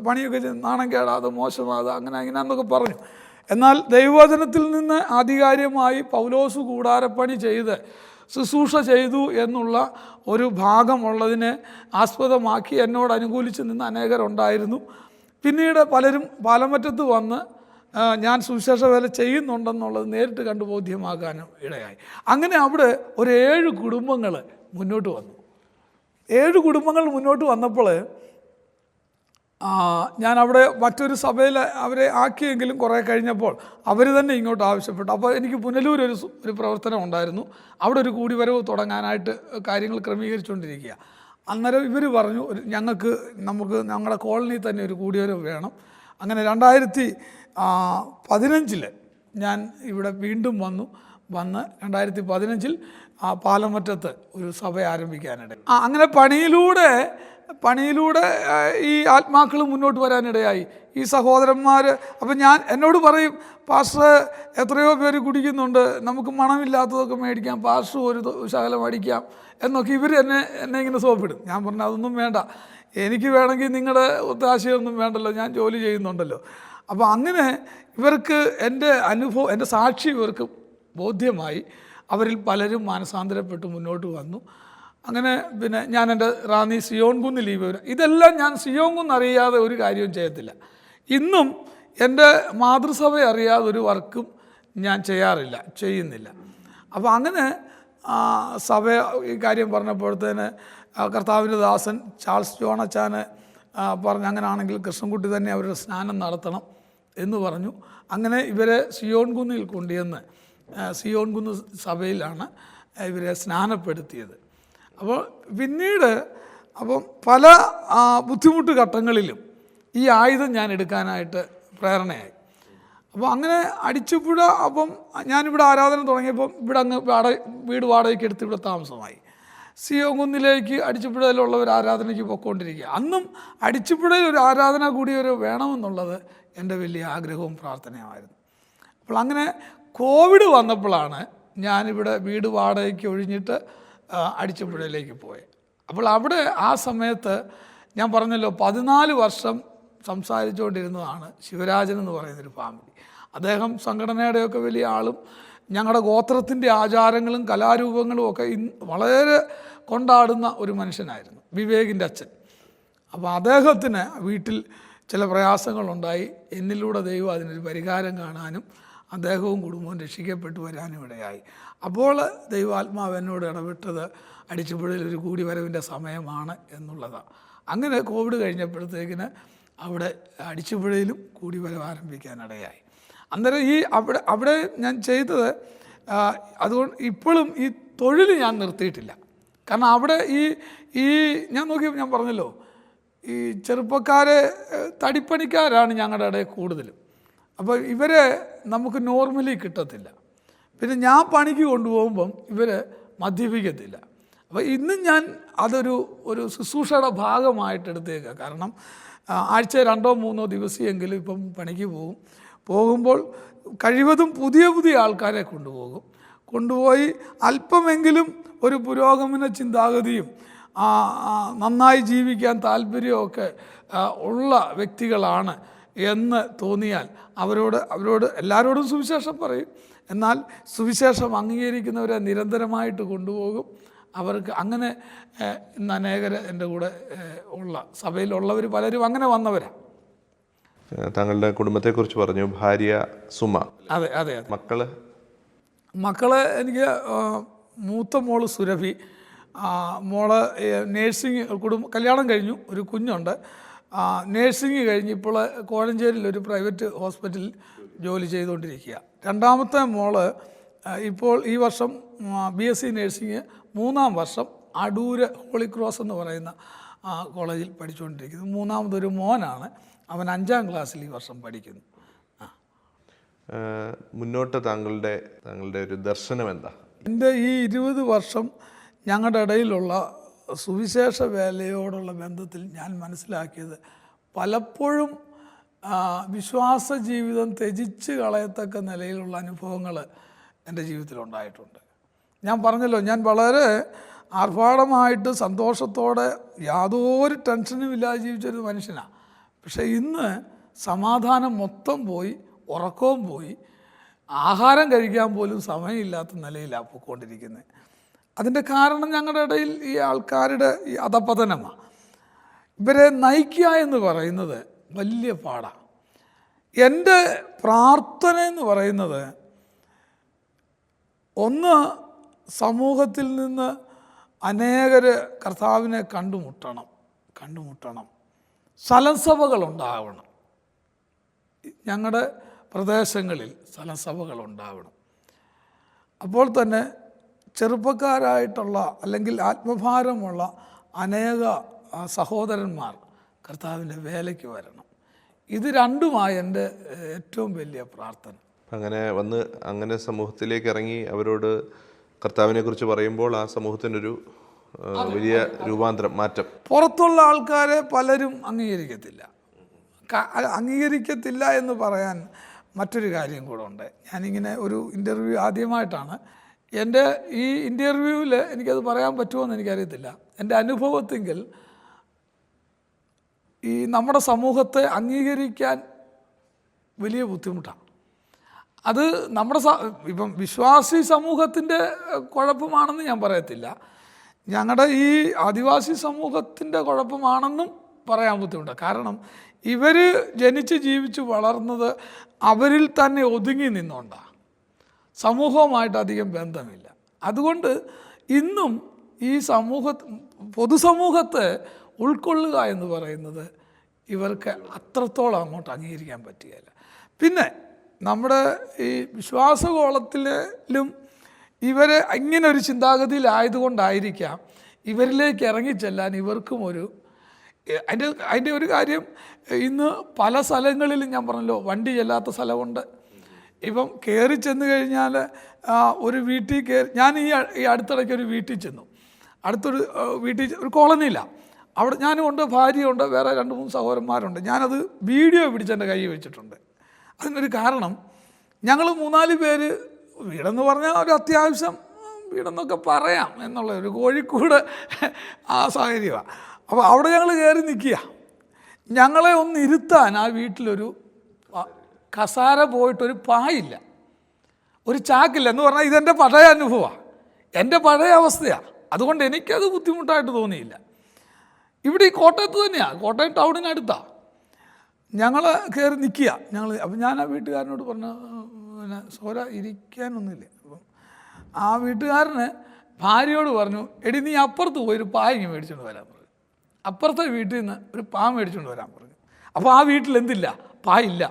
പണിയൊക്കെ നാണം കേടാതെ മോശമാതെ അങ്ങനെ എന്നൊക്കെ പറഞ്ഞു. എന്നാൽ ദൈവവചനത്തിൽ നിന്ന് ആധികാരികമായി പൗലോസ് കൂടാരപ്പണി ചെയ്ത് ശുശ്രൂഷ ചെയ്തു എന്നുള്ള ഒരു ഭാഗമുള്ളതിനെ ആസ്പദമാക്കി എന്നോട് അനുകൂലിച്ച് നിന്ന് അനേകരുണ്ടായിരുന്നു. പിന്നീട് പലരും പാലമറ്റത്ത് വന്ന് ഞാൻ സുവിശേഷ വേല ചെയ്യുന്നുണ്ടെന്നുള്ളത് നേരിട്ട് കണ്ട് ബോധ്യമാക്കാനും ഇടയായി. അങ്ങനെ അവിടെ ഒരു 7 കുടുംബങ്ങൾ മുന്നോട്ട് വന്നു. 7 കുടുംബങ്ങൾ മുന്നോട്ട് വന്നപ്പോൾ ഞാൻ അവിടെ മറ്റൊരു സഭയിൽ അവരെ ആക്കിയെങ്കിലും കുറേ കഴിഞ്ഞപ്പോൾ അവർ തന്നെ ഇങ്ങോട്ട് ആവശ്യപ്പെട്ടു. അപ്പോൾ എനിക്ക് പുനലൂർ ഒരു പ്രവർത്തനം ഉണ്ടായിരുന്നു. അവിടെ ഒരു കൂടിവരവ് തുടങ്ങാനായിട്ട് കാര്യങ്ങൾ ക്രമീകരിച്ചുകൊണ്ടിരിക്കുക. അന്നേരം ഇവർ പറഞ്ഞു നമുക്ക് ഞങ്ങളുടെ കോളനിയിൽ തന്നെ ഒരു കൂടിയൊരു വേണം. അങ്ങനെ 2015 ഞാൻ ഇവിടെ വീണ്ടും വന്ന് 2015 പാലമറ്റത്ത് ഒരു സഭ ആരംഭിക്കാനിടയായി. അങ്ങനെ പണിയിലൂടെ ഈ ആത്മാക്കൾ മുന്നോട്ട് വരാനിടയായി. ഈ സഹോദരന്മാർ അപ്പം എന്നോട് പറയും, പാസ്റ്റർ എത്രയോ പേര് കുടിക്കുന്നുണ്ട്, നമുക്ക് മണമില്ലാത്തതൊക്കെ മേടിക്കാം, പാസ്റ്റർ ഒരു ശകലം അടിക്കാം എന്നൊക്കെ ഇവർ എന്നെ ഇങ്ങനെ സോപ്പിടും. ഞാൻ പറഞ്ഞു അതൊന്നും വേണ്ട, എനിക്ക് വേണമെങ്കിൽ നിങ്ങളുടെ ഒത്താശയൊന്നും വേണ്ടല്ലോ, ഞാൻ ജോലി ചെയ്യുന്നുണ്ടല്ലോ. അപ്പോൾ അങ്ങനെ ഇവർക്ക് എൻ്റെ അനുഭവം, എൻ്റെ സാക്ഷി ഇവർക്ക് ബോധ്യമായി. അവരിൽ പലരും മാനസാന്തരപ്പെട്ട് മുന്നോട്ട് വന്നു. അങ്ങനെ പിന്നെ ഞാൻ എൻ്റെ റാന്നി സിയോൺ കുന്നിൽ ഇതെല്ലാം ഞാൻ സിയോൺ കുന്ന് അറിയാതെ ഒരു കാര്യവും ചെയ്യത്തില്ല. ഇന്നും എൻ്റെ മാതൃസഭ അറിയാതെ ഒരു വർക്കും ഞാൻ ചെയ്യുന്നില്ല. അപ്പോൾ അങ്ങനെ സഭ ഈ കാര്യം പറഞ്ഞപ്പോഴത്തേന് കർത്താവിൻ്റെ ദാസൻ ചാൾസ് ജോണച്ചാന് പറഞ്ഞു, അങ്ങനെയാണെങ്കിൽ കൃഷ്ണൻകുട്ടി തന്നെ അവരുടെ സ്നാനം നടത്തണം എന്ന് പറഞ്ഞു. അങ്ങനെ ഇവരെ സിയോൺ കുന്നിൽ കൊണ്ടുവന്ന് സിയോൺ കുന്ന് സഭയിലാണ് ഇവരെ സ്നാനപ്പെടുത്തിയത്. അപ്പോൾ പിന്നീട് പല ബുദ്ധിമുട്ട് ഘട്ടങ്ങളിലും ഈ ആയുധം ഞാൻ എടുക്കാനായിട്ട് പ്രേരണയായി. അപ്പോൾ അങ്ങനെ അടിച്ചുപുഴ ഞാനിവിടെ ആരാധന തുടങ്ങിയപ്പം ഇവിടെ അങ്ങ് വീട് വാടകയ്ക്ക് എടുത്ത് ഇവിടെ താമസമായി. സിയോൺ കുന്നിലേക്ക് അടിച്ചുപുഴയിലുള്ളവർ ആരാധനയ്ക്ക് പോയിക്കൊണ്ടിരിക്കുക. അന്നും അടിച്ചുപുഴയിൽ ഒരു ആരാധന കൂടി വേണമെന്നുള്ളത് എൻ്റെ വലിയ ആഗ്രഹവും പ്രാർത്ഥനയുമായിരുന്നു. അപ്പോൾ അങ്ങനെ കോവിഡ് വന്നപ്പോഴാണ് ഞാനിവിടെ വീട് വാടകയ്ക്ക് ഒഴിഞ്ഞിട്ട് അടിച്ചുപുഴയിലേക്ക് പോയത്. അപ്പോൾ അവിടെ ആ സമയത്ത് ഞാൻ പറഞ്ഞല്ലോ 14 വർഷം സംസാരിച്ചുകൊണ്ടിരുന്നതാണ് ശിവരാജൻ എന്ന് പറയുന്നൊരു ഫാമിലി. അദ്ദേഹം സംഘടനയുടെയൊക്കെ വലിയ ആളും ഞങ്ങളുടെ ഗോത്രത്തിൻ്റെ ആചാരങ്ങളും കലാരൂപങ്ങളും ഒക്കെ വളരെ കൊണ്ടാടുന്ന ഒരു മനുഷ്യനായിരുന്നു, വിവേകിൻ്റെ അച്ഛൻ. അപ്പോൾ അദ്ദേഹത്തിന് വീട്ടിൽ ചില പ്രയാസങ്ങളുണ്ടായി. എന്നിലൂടെ ദൈവം അതിനൊരു പരിഹാരം കാണാനും അദ്ദേഹവും കുടുംബവും രക്ഷിക്കപ്പെട്ടു വരാനും ഇടയായി. അപ്പോൾ ദൈവാത്മാവ് എന്നോട് ഇടപെട്ടത് അടിച്ചുപുഴയിൽ ഒരു കൂടിവരവിൻ്റെ സമയമാണ് എന്നുള്ളതാണ്. അങ്ങനെ കോവിഡ് കഴിഞ്ഞപ്പോഴത്തേക്കിന് അവിടെ അടിച്ചുപുഴയിലും കൂടിവരവ് ആരംഭിക്കാനിടയായി. അന്നേരം അവിടെ ഞാൻ ചെയ്തത് അതുകൊണ്ട് ഇപ്പോഴും ഈ തൊഴിൽ ഞാൻ നിർത്തിയിട്ടില്ല. കാരണം അവിടെ ഞാൻ നോക്കിയപ്പോൾ ഞാൻ പറഞ്ഞല്ലോ, ഈ ചെറുപ്പക്കാരെ തടിപ്പണിക്കാരാണ് ഞങ്ങളുടെ ഇടയിൽ കൂടുതലും. അപ്പോൾ ഇവരെ നമുക്ക് നോർമലി കിട്ടത്തില്ല. പിന്നെ ഞാൻ പണിക്ക് കൊണ്ടുപോകുമ്പം ഇവർ മദ്യപിക്കത്തില്ല. അപ്പോൾ ഇന്നും ഞാൻ അതൊരു ശുശ്രൂഷയുടെ ഭാഗമായിട്ട് എടുത്തേക്കുക. കാരണം ആഴ്ച 2-3 ദിവസമെങ്കിലും ഇപ്പം പണിക്ക് പോകുമ്പോൾ കഴിവതും പുതിയ ആൾക്കാരെ കൊണ്ടുപോയി അല്പമെങ്കിലും ഒരു പുരോഗമന ചിന്താഗതിയും നന്നായി ജീവിക്കാൻ താല്പര്യമൊക്കെ ഉള്ള വ്യക്തികളാണ് എന്ന് തോന്നിയാൽ അവരോട് എല്ലാവരോടും സുവിശേഷം പറയും. എന്നാൽ സുവിശേഷം അംഗീകരിക്കുന്നവരെ നിരന്തരമായിട്ട് കൊണ്ടുപോകും. അവർക്ക് അങ്ങനെ ഇന്ന് അനേകർ എൻ്റെ കൂടെ ഉള്ള സഭയിലുള്ളവർ പലരും അങ്ങനെ വന്നവരാണ്. താങ്കളുടെ കുടുംബത്തെക്കുറിച്ച് പറഞ്ഞു, ഭാര്യ സുമ. അതെ. മക്കള് എനിക്ക് മൂത്ത മോള് സുരഭി, മോള് നേഴ്സിംഗ് കല്യാണം കഴിഞ്ഞു, ഒരു കുഞ്ഞുണ്ട്. നേഴ്സിംഗ് കഴിഞ്ഞ് ഇപ്പോൾ കോഴഞ്ചേരിയിൽ ഒരു പ്രൈവറ്റ് ഹോസ്പിറ്റലിൽ ജോലി ചെയ്തുകൊണ്ടിരിക്കുക. രണ്ടാമത്തെ മോള് ഇപ്പോൾ ഈ വർഷം BSc നേഴ്സിംഗ് 3-ാം വർഷം അടൂര് ഹോളി ക്രോസ് എന്ന് പറയുന്ന കോളേജിൽ പഠിച്ചുകൊണ്ടിരിക്കുന്നു. മൂന്നാമതൊരു മോനാണ്, അവൻ 5-ാം ക്ലാസ്സിൽ ഈ വർഷം പഠിക്കുന്നു. മുന്നോട്ട് താങ്കളുടെ ഒരു ദർശനം എന്താ? എൻ്റെ ഈ 20 വർഷം ഞങ്ങളുടെ ഇടയിലുള്ള സുവിശേഷ വേലയോടുള്ള ബന്ധത്തിൽ ഞാൻ മനസ്സിലാക്കിയത്, പലപ്പോഴും വിശ്വാസ ജീവിതം ത്യജിച്ച് കളയത്തക്ക നിലയിലുള്ള അനുഭവങ്ങൾ എൻ്റെ ജീവിതത്തിലുണ്ടായിട്ടുണ്ട്. ഞാൻ പറഞ്ഞല്ലോ, ഞാൻ വളരെ ആർഭാടമായിട്ട് സന്തോഷത്തോടെ യാതൊരു ടെൻഷനും ഇല്ലാതെ ജീവിച്ചൊരു മനുഷ്യനാണ്. പക്ഷേ ഇന്ന് സമാധാനം മൊത്തം പോയി, ഉറക്കവും പോയി, ആഹാരം കഴിക്കാൻ പോലും സമയമില്ലാത്ത നിലയിലാണ് പോയിക്കൊണ്ടിരിക്കുന്നത്. അതിൻ്റെ കാരണം ഞങ്ങളുടെ ഇടയിൽ ഈ ആൾക്കാരുടെ ഈ അധപതനമാണ്. ഇവരെ നയിക്കുക എന്ന് പറയുന്നത് വലിയ പാടാണ്. എൻ്റെ പ്രാർത്ഥന എന്ന് പറയുന്നത്, ഒന്ന് സമൂഹത്തിൽ നിന്ന് അനേകർ കർത്താവിനെ കണ്ടുമുട്ടണം, സ്ഥലസഭകളുണ്ടാവണം. ഞങ്ങളുടെ പ്രദേശങ്ങളിൽ സ്ഥലസഭകളുണ്ടാവണം. അപ്പോൾ തന്നെ ചെറുപ്പക്കാരായിട്ടുള്ള അല്ലെങ്കിൽ ആത്മഭാരമുള്ള അനേക സഹോദരന്മാർ കർത്താവിൻ്റെ വേലയ്ക്ക് വരണം. ഇത് രണ്ടുമായി എൻ്റെ ഏറ്റവും വലിയ പ്രാർത്ഥന. അങ്ങനെ സമൂഹത്തിലേക്ക് ഇറങ്ങി അവരോട് കർത്താവിനെ കുറിച്ച് പറയുമ്പോൾ ആ സമൂഹത്തിനൊരു വലിയ രൂപാന്തരം, മാറ്റം. പുറത്തുള്ള ആൾക്കാരെ പലരും അംഗീകരിക്കത്തില്ല എന്ന് പറയാൻ മറ്റൊരു കാര്യം കൂടെ ഉണ്ട്. ഞാനിങ്ങനെ ഒരു ഇൻ്റർവ്യൂ ആദ്യമായിട്ടാണ്. എൻ്റെ ഈ ഇൻ്റർവ്യൂവിൽ എനിക്കത് പറയാൻ പറ്റുമോ എന്ന് എനിക്കറിയത്തില്ല. എൻ്റെ അനുഭവത്തെങ്കിൽ ഈ നമ്മുടെ സമൂഹത്തെ അംഗീകരിക്കാൻ വലിയ ബുദ്ധിമുട്ടാണ്. അത് നമ്മുടെ ഇപ്പം വിശ്വാസി സമൂഹത്തിൻ്റെ കുഴപ്പമാണെന്ന് ഞാൻ പറയത്തില്ല, ഞങ്ങളുടെ ഈ ആദിവാസി സമൂഹത്തിൻ്റെ കുഴപ്പമാണെന്നും പറയാൻ ബുദ്ധിമുട്ടാണ്. കാരണം ഇവർ ജനിച്ച് ജീവിച്ച് വളർന്നത് അവരിൽ തന്നെ ഒതുങ്ങി നിന്നുകൊണ്ടാണ്, സമൂഹവുമായിട്ട് അധികം ബന്ധമില്ല. അതുകൊണ്ട് ഇന്നും ഈ പൊതുസമൂഹത്തെ ഉൾക്കൊള്ളുക എന്ന് പറയുന്നത് ഇവർക്ക് അത്രത്തോളം അങ്ങോട്ട് അംഗീകരിക്കാൻ പറ്റുകയില്ല. പിന്നെ നമ്മുടെ ഈ വിശ്വാസകോളത്തിലും ഇവരെ ഇങ്ങനെ ഒരു ചിന്താഗതിയിലായതുകൊണ്ടായിരിക്കാം ഇവരിലേക്ക് ഇറങ്ങിച്ചെല്ലാൻ ഇവർക്കും അതിൻ്റെ ഒരു കാര്യം. ഇന്ന് പല സ്ഥലങ്ങളിലും ഞാൻ പറഞ്ഞല്ലോ വണ്ടി ചെല്ലാത്ത സ്ഥലമുണ്ട്. ഇപ്പം കയറി ചെന്ന് കഴിഞ്ഞാൽ ഒരു വീട്ടിൽ ഞാൻ ഈ അടുത്തിടയ്ക്ക് ഒരു വീട്ടിൽ ചെന്നു. അടുത്തൊരു വീട്ടിൽ ഒരു കോളനിയിലാണ്. അവിടെ ഞാനും ഉണ്ട്, ഭാര്യയുണ്ട്, വേറെ 2-3 സഹോദരന്മാരുണ്ട്. ഞാനത് വീഡിയോ പിടിച്ച് എൻ്റെ കയ്യിൽ വെച്ചിട്ടുണ്ട്. അതിനൊരു കാരണം, ഞങ്ങൾ 3-4 പേര്, വീടെന്ന് പറഞ്ഞാൽ ഒരു അത്യാവശ്യം വീടെന്നൊക്കെ പറയാം എന്നുള്ള ഒരു കോഴിക്കോട് ആ സാഹചര്യമാണ്. അപ്പോൾ അവിടെ ഞങ്ങൾ കയറി നിൽക്കുക. ഞങ്ങളെ ഒന്ന് ഇരുത്താൻ ആ വീട്ടിലൊരു കസാര പോയിട്ടൊരു പായില്ല, ഒരു ചാക്കില്ല എന്ന് പറഞ്ഞാൽ ഇതെൻ്റെ പഴയ അനുഭവമാണ്, എൻ്റെ പഴയ അവസ്ഥയാണ്. അതുകൊണ്ട് എനിക്കത് ബുദ്ധിമുട്ടായിട്ട് തോന്നിയില്ല. ഇവിടെ ഈ കോട്ടയത്ത് തന്നെയാണ്, കോട്ടയം ടൗണിനടുത്താണ്. ഞങ്ങൾ കയറി നിൽക്കുക. അപ്പം ഞാൻ ആ വീട്ടുകാരനോട് പറഞ്ഞു, പിന്നെ സോര ഇരിക്കാനൊന്നുമില്ല. അപ്പം ആ വീട്ടുകാരന് ഭാര്യയോട് പറഞ്ഞു, എടി നീ അപ്പുറത്ത് പോയി ഒരു പായങ്ങി മേടിച്ചുകൊണ്ട് വരാൻ പറഞ്ഞു. അപ്പുറത്തെ വീട്ടിൽ നിന്ന് ഒരു പാ മേടിച്ചുകൊണ്ട് വരാൻ പറഞ്ഞു. അപ്പോൾ ആ വീട്ടിൽ എന്തില്ല, പായില്ല.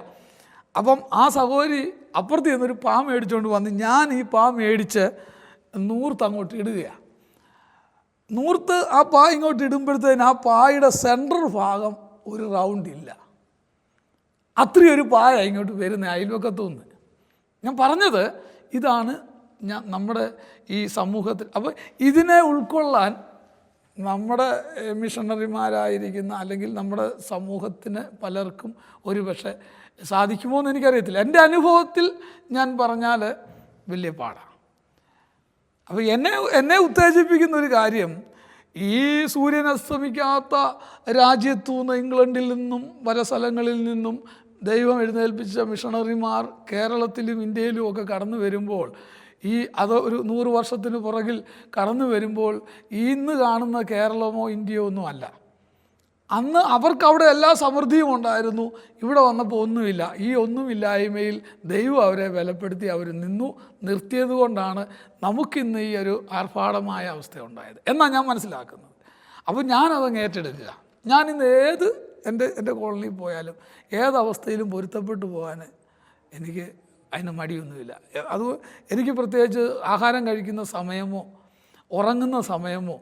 അപ്പം ആ സഹോദരി അപ്പുറത്ത് ചെന്നൊരു പാ മേടിച്ചുകൊണ്ട് വന്ന് ഞാൻ ഈ പാ മേടിച്ച് നൂർത്ത് അങ്ങോട്ട് ഇടുകയാണ്. നൂർത്ത് ആ പാ ഇങ്ങോട്ട് ഇടുമ്പോഴത്തേന് ആ പായുടെ സെൻട്രൽ ഭാഗം ഒരു റൗണ്ട് ഇല്ല. അത്രയൊരു പായ ഇങ്ങോട്ട് വരുന്ന അയൽവക്കത്തുനിന്ന്. ഞാൻ പറഞ്ഞത് ഇതാണ് നമ്മുടെ ഈ സമൂഹത്തിൽ. അപ്പോൾ ഇതിനെ ഉൾക്കൊള്ളാൻ നമ്മുടെ മിഷണറിമാരായിരിക്കുന്ന അല്ലെങ്കിൽ നമ്മുടെ സമൂഹത്തിന് പലർക്കും ഒരുപക്ഷെ സാധിക്കുമോ എന്ന് എനിക്കറിയത്തില്ല. എൻ്റെ അനുഭവത്തിൽ ഞാൻ പറഞ്ഞാൽ വലിയ പാടാണ്. അപ്പോൾ എന്നെ ഉത്തേജിപ്പിക്കുന്ന ഒരു കാര്യം, ഈ സൂര്യൻ അസ്തമിക്കാത്ത രാജ്യത്തു നിന്ന്, ഇംഗ്ലണ്ടിൽ നിന്നും പല സ്ഥലങ്ങളിൽ നിന്നും ദൈവം എഴുന്നേൽപ്പിച്ച മിഷണറിമാർ കേരളത്തിലും ഇന്ത്യയിലും ഒക്കെ കടന്നു വരുമ്പോൾ, അത് ഒരു 100 വർഷത്തിന് പുറകിൽ കടന്നു വരുമ്പോൾ ഇന്ന് കാണുന്ന കേരളമോ ഇന്ത്യയോ ഒന്നും അല്ല. അന്ന് അവർക്കവിടെ എല്ലാ സമൃദ്ധിയും ഉണ്ടായിരുന്നു, ഇവിടെ വന്നപ്പോൾ ഒന്നുമില്ല. ഈ ഒന്നുമില്ലായ്മയിൽ ദൈവം അവരെ ബലപ്പെടുത്തി അവർ നിർത്തിയത് കൊണ്ടാണ് നമുക്കിന്ന് ഈ ഒരു ആർഭാടമായ അവസ്ഥ ഉണ്ടായത് എന്നാണ് ഞാൻ മനസ്സിലാക്കുന്നത്. അപ്പോൾ ഞാനതങ്ങ് ഏറ്റെടുക്കുക. ഞാനിന്ന് എൻ്റെ കോളനിയിൽ പോയാലും ഏതവസ്ഥയിലും പൊരുത്തപ്പെട്ടു പോകാൻ എനിക്ക് അതിന് മടിയൊന്നുമില്ല. അത് എനിക്ക് പ്രത്യേകിച്ച് ആഹാരം കഴിക്കുന്ന സമയമോ ഉറങ്ങുന്ന സമയമോ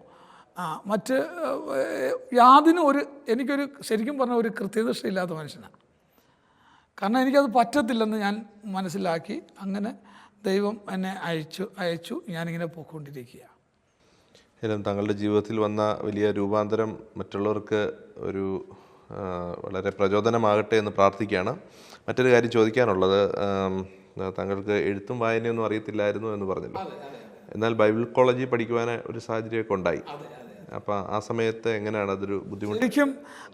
മറ്റ് എനിക്കൊരു ശരിക്കും പറഞ്ഞ ഒരു കൃത്യനിഷ്ഠയില്ലാത്ത മനുഷ്യനാണ്. കാരണം എനിക്കത് പറ്റത്തില്ലെന്ന് ഞാൻ മനസ്സിലാക്കി. അങ്ങനെ ദൈവം എന്നെ അയച്ചു ഞാനിങ്ങനെ പോയിക്കൊണ്ടിരിക്കുക. താങ്കളുടെ ജീവിതത്തിൽ വന്ന വലിയ രൂപാന്തരം മറ്റുള്ളവർക്ക് ഒരു വളരെ പ്രചോദനമാകട്ടെ എന്ന് പ്രാർത്ഥിക്കുകയാണ്. മറ്റൊരു കാര്യം ചോദിക്കാനുള്ളത്, താങ്കൾക്ക് എഴുത്തും വായനയൊന്നും അറിയത്തില്ലായിരുന്നു എന്ന് പറഞ്ഞല്ലോ. എന്നാൽ ബൈബിൾ കോളേജിൽ പഠിക്കുവാൻ ഒരു സാഹചര്യമൊക്കെ ഉണ്ടായി. അപ്പം ആ സമയത്ത് എങ്ങനെയാണ് അതൊരു ബുദ്ധിമുട്ട്? ശരിക്കും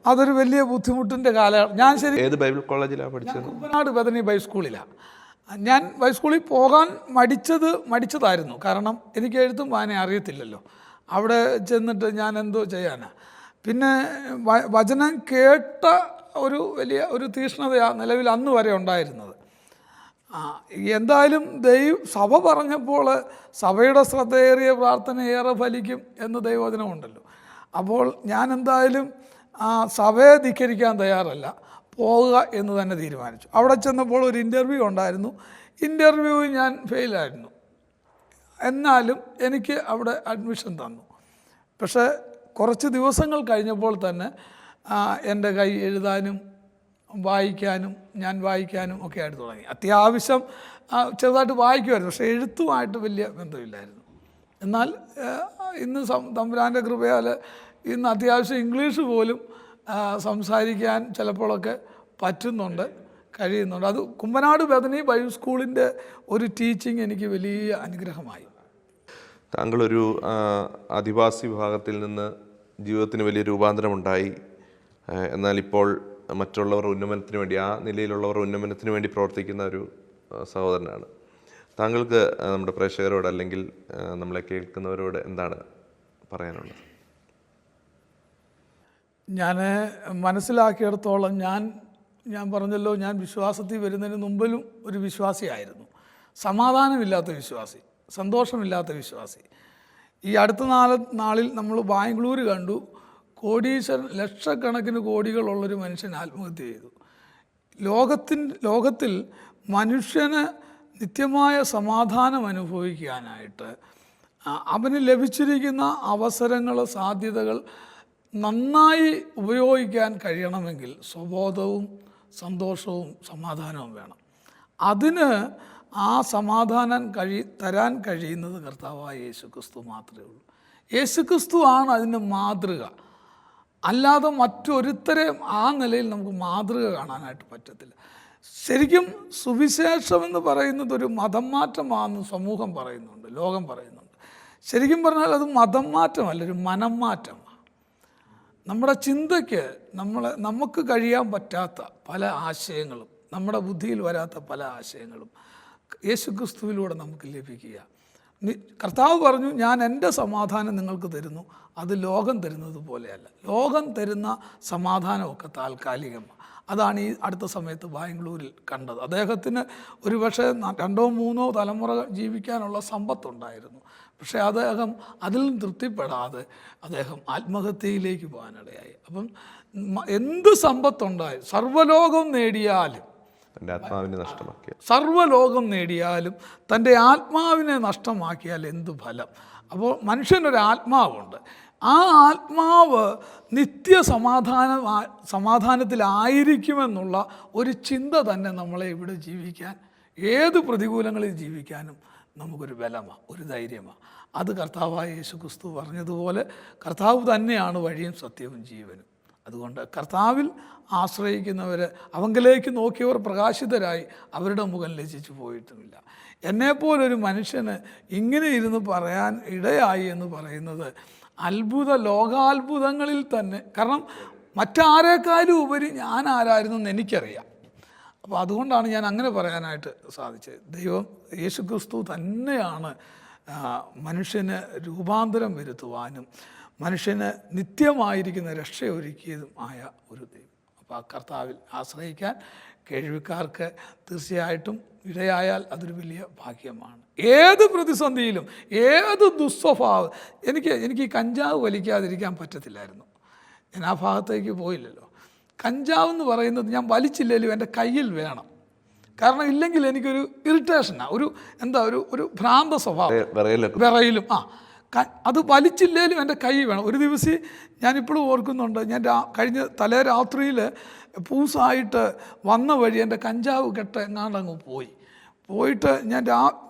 അതൊരു വലിയ ബുദ്ധിമുട്ടിൻ്റെ കാലമാണ്. ഞാൻ ഏത് ബൈബിൾ കോളേജിലാണ് പഠിച്ചത്? കുമ്പനാട് ബദനി ബൈബിൾ സ്കൂളിലാണ്. ഞാൻ ബൈബിൾ സ്കൂളിൽ പോകാൻ മടിച്ചതായിരുന്നു. കാരണം എനിക്ക് എഴുത്തും വായന അറിയത്തില്ലല്ലോ. അവിടെ ചെന്നിട്ട് ഞാൻ എന്തോ ചെയ്യാനാണ്. പിന്നെ വചനം കേട്ട ഒരു തീക്ഷ്ണതയാണ് നിലവിൽ അന്ന് വരെ ഉണ്ടായിരുന്നത്. എന്തായാലും സഭ പറഞ്ഞപ്പോൾ സഭയുടെ ശ്രദ്ധയേറിയ പ്രാർത്ഥന ഏറെ ഫലിക്കും എന്ന് ദൈവവചനമുണ്ടല്ലോ. അപ്പോൾ ഞാൻ എന്തായാലും സഭയെ ധിക്കരിക്കാൻ തയ്യാറല്ല, പോവുക എന്ന് തന്നെ തീരുമാനിച്ചു. അവിടെ ചെന്നപ്പോൾ ഒരു ഇൻ്റർവ്യൂ ഉണ്ടായിരുന്നു. ഇൻ്റർവ്യൂവിൽ ഞാൻ ഫെയിലായിരുന്നു. എന്നാലും എനിക്ക് അവിടെ അഡ്മിഷൻ തന്നു. പക്ഷേ കുറച്ച് ദിവസങ്ങൾ കഴിഞ്ഞപ്പോൾ തന്നെ എൻ്റെ കൈ എഴുതാനും വായിക്കാനും ഞാൻ വായിക്കാനും ഒക്കെ ആയിട്ട് തുടങ്ങി. അത്യാവശ്യം ചെറുതായിട്ട് വായിക്കുമായിരുന്നു, പക്ഷേ എഴുത്തുമായിട്ട് വലിയ ബന്ധമില്ലായിരുന്നു. എന്നാൽ ഇന്ന് തമ്പുരാൻ്റെ കൃപയാൽ ഇന്ന് അത്യാവശ്യം ഇംഗ്ലീഷ് പോലും സംസാരിക്കാൻ ചിലപ്പോഴൊക്കെ പറ്റുന്നുണ്ട്, കഴിയുന്നുണ്ട്. അത് കുമ്പനാട് ബദനി ബൈബിൾ സ്കൂളിൻ്റെ ഒരു ടീച്ചിങ് എനിക്ക് വലിയ അനുഗ്രഹമായി. താങ്കളൊരു ആദിവാസി വിഭാഗത്തിൽ നിന്ന് ജീവിതത്തിന് വലിയ രൂപാന്തരമുണ്ടായി. എന്നാൽ ഇപ്പോൾ മറ്റുള്ളവർ ഉന്നമനത്തിന് വേണ്ടി, ആ നിലയിലുള്ളവർ ഉന്നമനത്തിന് വേണ്ടി പ്രവർത്തിക്കുന്ന ഒരു സഹോദരനാണ്. താങ്കൾക്ക് നമ്മുടെ പ്രേക്ഷകരോട് അല്ലെങ്കിൽ നമ്മളെ കേൾക്കുന്നവരോട് എന്താണ് പറയാനുള്ളത്? ഞാൻ മനസ്സിലാക്കിയിടത്തോളം ഞാൻ പറഞ്ഞല്ലോ, ഞാൻ വിശ്വാസത്തിൽ വരുന്നതിന് മുമ്പിലും ഒരു വിശ്വാസിയായിരുന്നു. സമാധാനമില്ലാത്ത വിശ്വാസി, സന്തോഷമില്ലാത്ത വിശ്വാസി. ഈ അടുത്ത നാളിൽ നമ്മൾ ബാംഗ്ലൂർ കണ്ടു, ലക്ഷക്കണക്കിന് കോടികളുള്ളൊരു മനുഷ്യൻ ആത്മഹത്യ ചെയ്തു. ലോകത്തിൽ മനുഷ്യന് നിത്യമായ സമാധാനം അനുഭവിക്കാനായിട്ട് അവന് ലഭിച്ചിരിക്കുന്ന അവസരങ്ങൾ, സാധ്യതകൾ നന്നായി ഉപയോഗിക്കാൻ കഴിയണമെങ്കിൽ സ്വബോധവും സന്തോഷവും സമാധാനവും വേണം. അതിന് ആ സമാധാനം തരാൻ കഴിയുന്നത് കർത്താവായ യേശുക്രിസ്തു മാത്രമേ ഉള്ളൂ. യേശുക്രിസ്തു ആണ് അതിൻ്റെ മാതൃക. അല്ലാതെ മറ്റൊരുത്തരെയും ആ നിലയിൽ നമുക്ക് മാതൃക കാണാനായിട്ട് പറ്റത്തില്ല. ശരിക്കും സുവിശേഷം എന്ന് പറയുന്നത് ഒരു മതം മാറ്റമാണെന്ന് സമൂഹം പറയുന്നുണ്ട്, ലോകം പറയുന്നുണ്ട്. ശരിക്കും പറഞ്ഞാൽ അത് മതം മാറ്റമല്ല, ഒരു മനം മാറ്റമാണ്. നമ്മുടെ ചിന്തയ്ക്ക് നമുക്ക് കഴിയാൻ പറ്റാത്ത പല ആശയങ്ങളും, നമ്മുടെ ബുദ്ധിയിൽ വരാത്ത പല ആശയങ്ങളും യേശുക്രിസ്തുവിലൂടെ നമുക്ക് ലഭിക്കുക. കർത്താവ് പറഞ്ഞു, ഞാൻ എൻ്റെ സമാധാനം നിങ്ങൾക്ക് തരുന്നു, അത് ലോകം തരുന്നത് പോലെയല്ല. ലോകം തരുന്ന സമാധാനമൊക്കെ താൽക്കാലികമാണ്. അതാണ് ഈ അടുത്ത സമയത്ത് ബാംഗ്ലൂരിൽ കണ്ടത്. അദ്ദേഹത്തിന് ഒരുപക്ഷെ 2-3 തലമുറ ജീവിക്കാനുള്ള സമ്പത്തുണ്ടായിരുന്നു. പക്ഷേ അദ്ദേഹം അതിൽ നിന്ന് തൃപ്തിപ്പെടാതെ അദ്ദേഹം ആത്മഹത്യയിലേക്ക് പോകാനിടയായി. അപ്പം എന്ത് സമ്പത്തുണ്ടായി, സർവ്വലോകം നേടിയാലും സർവ്വലോകം നേടിയാലും തൻ്റെ ആത്മാവിനെ നഷ്ടമാക്കിയാൽ എന്തു ഫലം? അപ്പോൾ മനുഷ്യനൊരു ആത്മാവുണ്ട്. ആ ആത്മാവ് സമാധാനത്തിലായിരിക്കുമെന്നുള്ള ഒരു ചിന്ത തന്നെ നമ്മളെ ഇവിടെ ജീവിക്കാൻ, ഏത് പ്രതികൂലങ്ങളിൽ ജീവിക്കാനും നമുക്കൊരു ബലമാണ്, ഒരു ധൈര്യമാണ്. അത് കർത്താവായ യേശുക്രിസ്തു പറഞ്ഞതുപോലെ കർത്താവ് തന്നെയാണ് വഴിയും സത്യവും ജീവനും. അതുകൊണ്ട് കർത്താവിൽ ആശ്രയിക്കുന്നവർ, അവങ്കിലേക്ക് നോക്കിയവർ പ്രകാശിതരായി അവരുടെ മുഖം ലജ്ജിച്ചു പോയിട്ടുമില്ല. എന്നെപ്പോലൊരു മനുഷ്യന് ഇങ്ങനെ ഇരുന്ന് പറയാൻ ഇടയായി എന്ന് പറയുന്നത് ലോകാത്ഭുതങ്ങളിൽ തന്നെ. കാരണം മറ്റാരേക്കാളും ഉപരി ഞാൻ ആരായിരുന്നെന്ന് എനിക്കറിയാം. അപ്പോൾ അതുകൊണ്ടാണ് ഞാൻ അങ്ങനെ പറയാനായിട്ട് സാധിച്ചത്. ദൈവം യേശുക്രിസ്തു തന്നെയാണ് മനുഷ്യന് രൂപാന്തരം വരുത്തുവാനും മനുഷ്യന് നിത്യമായിരിക്കുന്ന രക്ഷയൊരുക്കിയതും ആയ ഒരു ദൈവം. അപ്പോൾ ആ കർത്താവിൽ ആശ്രയിക്കാൻ കേൾവിക്കാർക്ക് തീർച്ചയായിട്ടും ഇടയായാൽ അതൊരു വലിയ ഭാഗ്യമാണ്. ഏത് പ്രതിസന്ധിയിലും, ഏത് ദുസ്വഭാവം, എനിക്ക് ഈ കഞ്ചാവ് വലിക്കാതിരിക്കാൻ പറ്റത്തില്ലായിരുന്നു. ഞാൻ ആ ഭാഗത്തേക്ക് പോയില്ലല്ലോ. കഞ്ചാവ് എന്ന് പറയുന്നത് ഞാൻ വലിച്ചില്ലെങ്കിലും എൻ്റെ കയ്യിൽ വേണം. കാരണം ഇല്ലെങ്കിൽ എനിക്കൊരു ഇറിറ്റേഷനാണ്, ഒരു ഭ്രാന്ത സ്വഭാവം, വിറയിലും. അത് വലിച്ചില്ലേലും എൻ്റെ കൈ വേണം. ഒരു ദിവസം ഞാനിപ്പോഴും ഓർക്കുന്നുണ്ട്, ഞാൻ കഴിഞ്ഞ തലേ രാത്രിയിൽ പൂസായിട്ട് വന്ന വഴി എൻ്റെ കഞ്ചാവ് കെട്ട് എങ്ങാണ്ടങ്ങ് പോയിട്ട്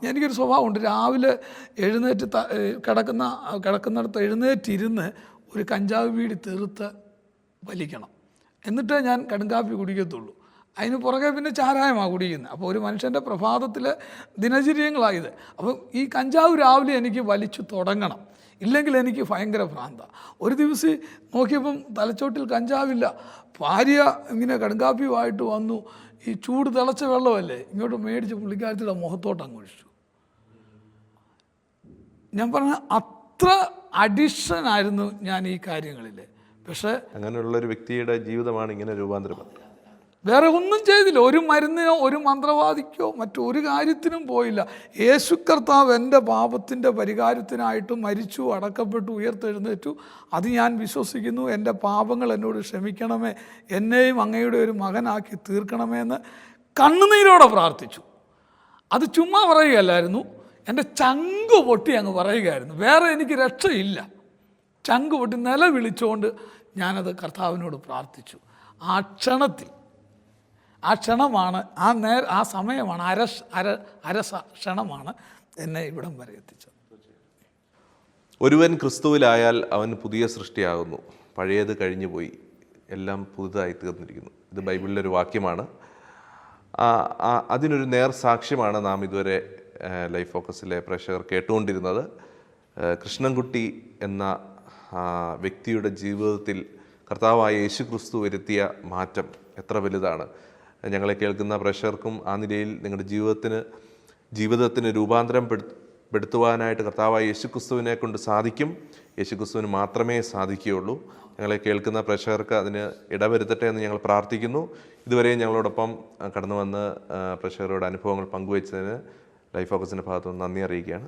എനിക്കൊരു സ്വഭാവമുണ്ട്, രാവിലെ എഴുന്നേറ്റ് കിടക്കുന്നിടത്ത് എഴുന്നേറ്റിരുന്ന് ഒരു കഞ്ചാവ് ബീഡി തീർത്ത് വലിക്കണം. എന്നിട്ടേ ഞാൻ കടുങ്കാപ്പി കുടിക്കത്തുള്ളൂ. അതിന് പുറകെ പിന്നെ ചാരായമാണ് കുടിക്കുന്നത്. അപ്പോൾ ഒരു മനുഷ്യൻ്റെ പ്രഭാതത്തിലെ ദിനചര്യങ്ങളായത്. അപ്പോൾ ഈ കഞ്ചാവ് രാവിലെ എനിക്ക് വലിച്ചു തുടങ്ങണം, ഇല്ലെങ്കിൽ എനിക്ക് ഭയങ്കര ഭ്രാന്ത. ഒരു ദിവസം നോക്കിയപ്പം തലച്ചോട്ടിൽ കഞ്ചാവില്ല. ഭാര്യ ഇങ്ങനെ കടുങ്കാപ്പിയുമായിട്ട് വന്നു. ഈ ചൂട് തിളച്ച വെള്ളമല്ലേ ഇങ്ങോട്ട് മേടിച്ച് പുള്ളിക്കാരത്തിയുടെ മുഖത്തോട്ട് അങ്ങ് ഒഴിച്ചു. ഞാൻ പറഞ്ഞ അത്ര അഡിക്ഷൻ ആയിരുന്നു ഞാൻ ഈ കാര്യങ്ങളിൽ. പക്ഷേ അങ്ങനെയുള്ളൊരു വ്യക്തിയുടെ ജീവിതമാണ് ഇങ്ങനെ രൂപാന്തരം. വേറെ ഒന്നും ചെയ്തില്ല, ഒരു മരുന്നിനോ ഒരു മന്ത്രവാദിക്കോ മറ്റൊരു കാര്യത്തിനും പോയില്ല. യേശു കർത്താവ് എൻ്റെ പാപത്തിൻ്റെ പരിഹാരത്തിനായിട്ട് മരിച്ചു, അടക്കപ്പെട്ടു, ഉയർത്തെഴുന്നേറ്റു. അത് ഞാൻ വിശ്വസിക്കുന്നു. എൻ്റെ പാപങ്ങൾ എന്നോട് ക്ഷമിക്കണമേ, എന്നെയും അങ്ങയുടെ ഒരു മകനാക്കി തീർക്കണമേ എന്ന് കണ്ണുനീരോടെ പ്രാർത്ഥിച്ചു. അത് ചുമ്മാ പറയുകയല്ലായിരുന്നു, എൻ്റെ ചങ്ക് പൊട്ടി അങ്ങ് പറയുകയായിരുന്നു. വേറെ എനിക്ക് രക്ഷയില്ല. ചങ്ക് പൊട്ടി നിലവിളിച്ചുകൊണ്ട് ഞാനത് കർത്താവിനോട് പ്രാർത്ഥിച്ചു. ആ ക്ഷണമാണ്, ആ സമയമാണ്, ക്ഷണമാണ് എന്നെ ഇവിടം വരെ എത്തിച്ചത്. ഒരുവൻ ക്രിസ്തുവിലായാൽ അവൻ പുതിയ സൃഷ്ടിയാകുന്നു, പഴയത് കഴിഞ്ഞുപോയി, എല്ലാം പുതുതായി തീർന്നിരിക്കുന്നു. ഇത് ബൈബിളിലൊരു വാക്യമാണ്. അതിനൊരു നേർ സാക്ഷ്യമാണ് നാം ഇതുവരെ ലൈഫ് ഫോക്കസിലെ പ്രേക്ഷകർ കേട്ടുകൊണ്ടിരുന്നത്. കൃഷ്ണൻകുട്ടി എന്ന വ്യക്തിയുടെ ജീവിതത്തിൽ കർത്താവായ യേശു ക്രിസ്തു വരുത്തിയ മാറ്റം എത്ര വലുതാണ്. ഞങ്ങളെ കേൾക്കുന്ന പ്രേക്ഷകർക്കും ആ നിലയിൽ നിങ്ങളുടെ ജീവിതത്തിന് രൂപാന്തരപ്പെടുത്തുവാനായിട്ട് കർത്താവായ യേശു ക്രിസ്തുവിനെ കൊണ്ട് സാധിക്കും. യേശു ക്രിസ്തുവിന് മാത്രമേ സാധിക്കുകയുള്ളൂ. ഞങ്ങളെ കേൾക്കുന്ന പ്രേക്ഷകർക്ക് അതിന് ഇടവരുത്തട്ടെ എന്ന് ഞങ്ങൾ പ്രാർത്ഥിക്കുന്നു. ഇതുവരെ ഞങ്ങളോടൊപ്പം കടന്നു വന്ന് പ്രേക്ഷകരോട് അനുഭവങ്ങൾ പങ്കുവച്ചതിന് ലൈഫ് ഫോക്കസിൻ്റെ ഭാഗത്തുനിന്ന് നന്ദി അറിയിക്കുകയാണ്.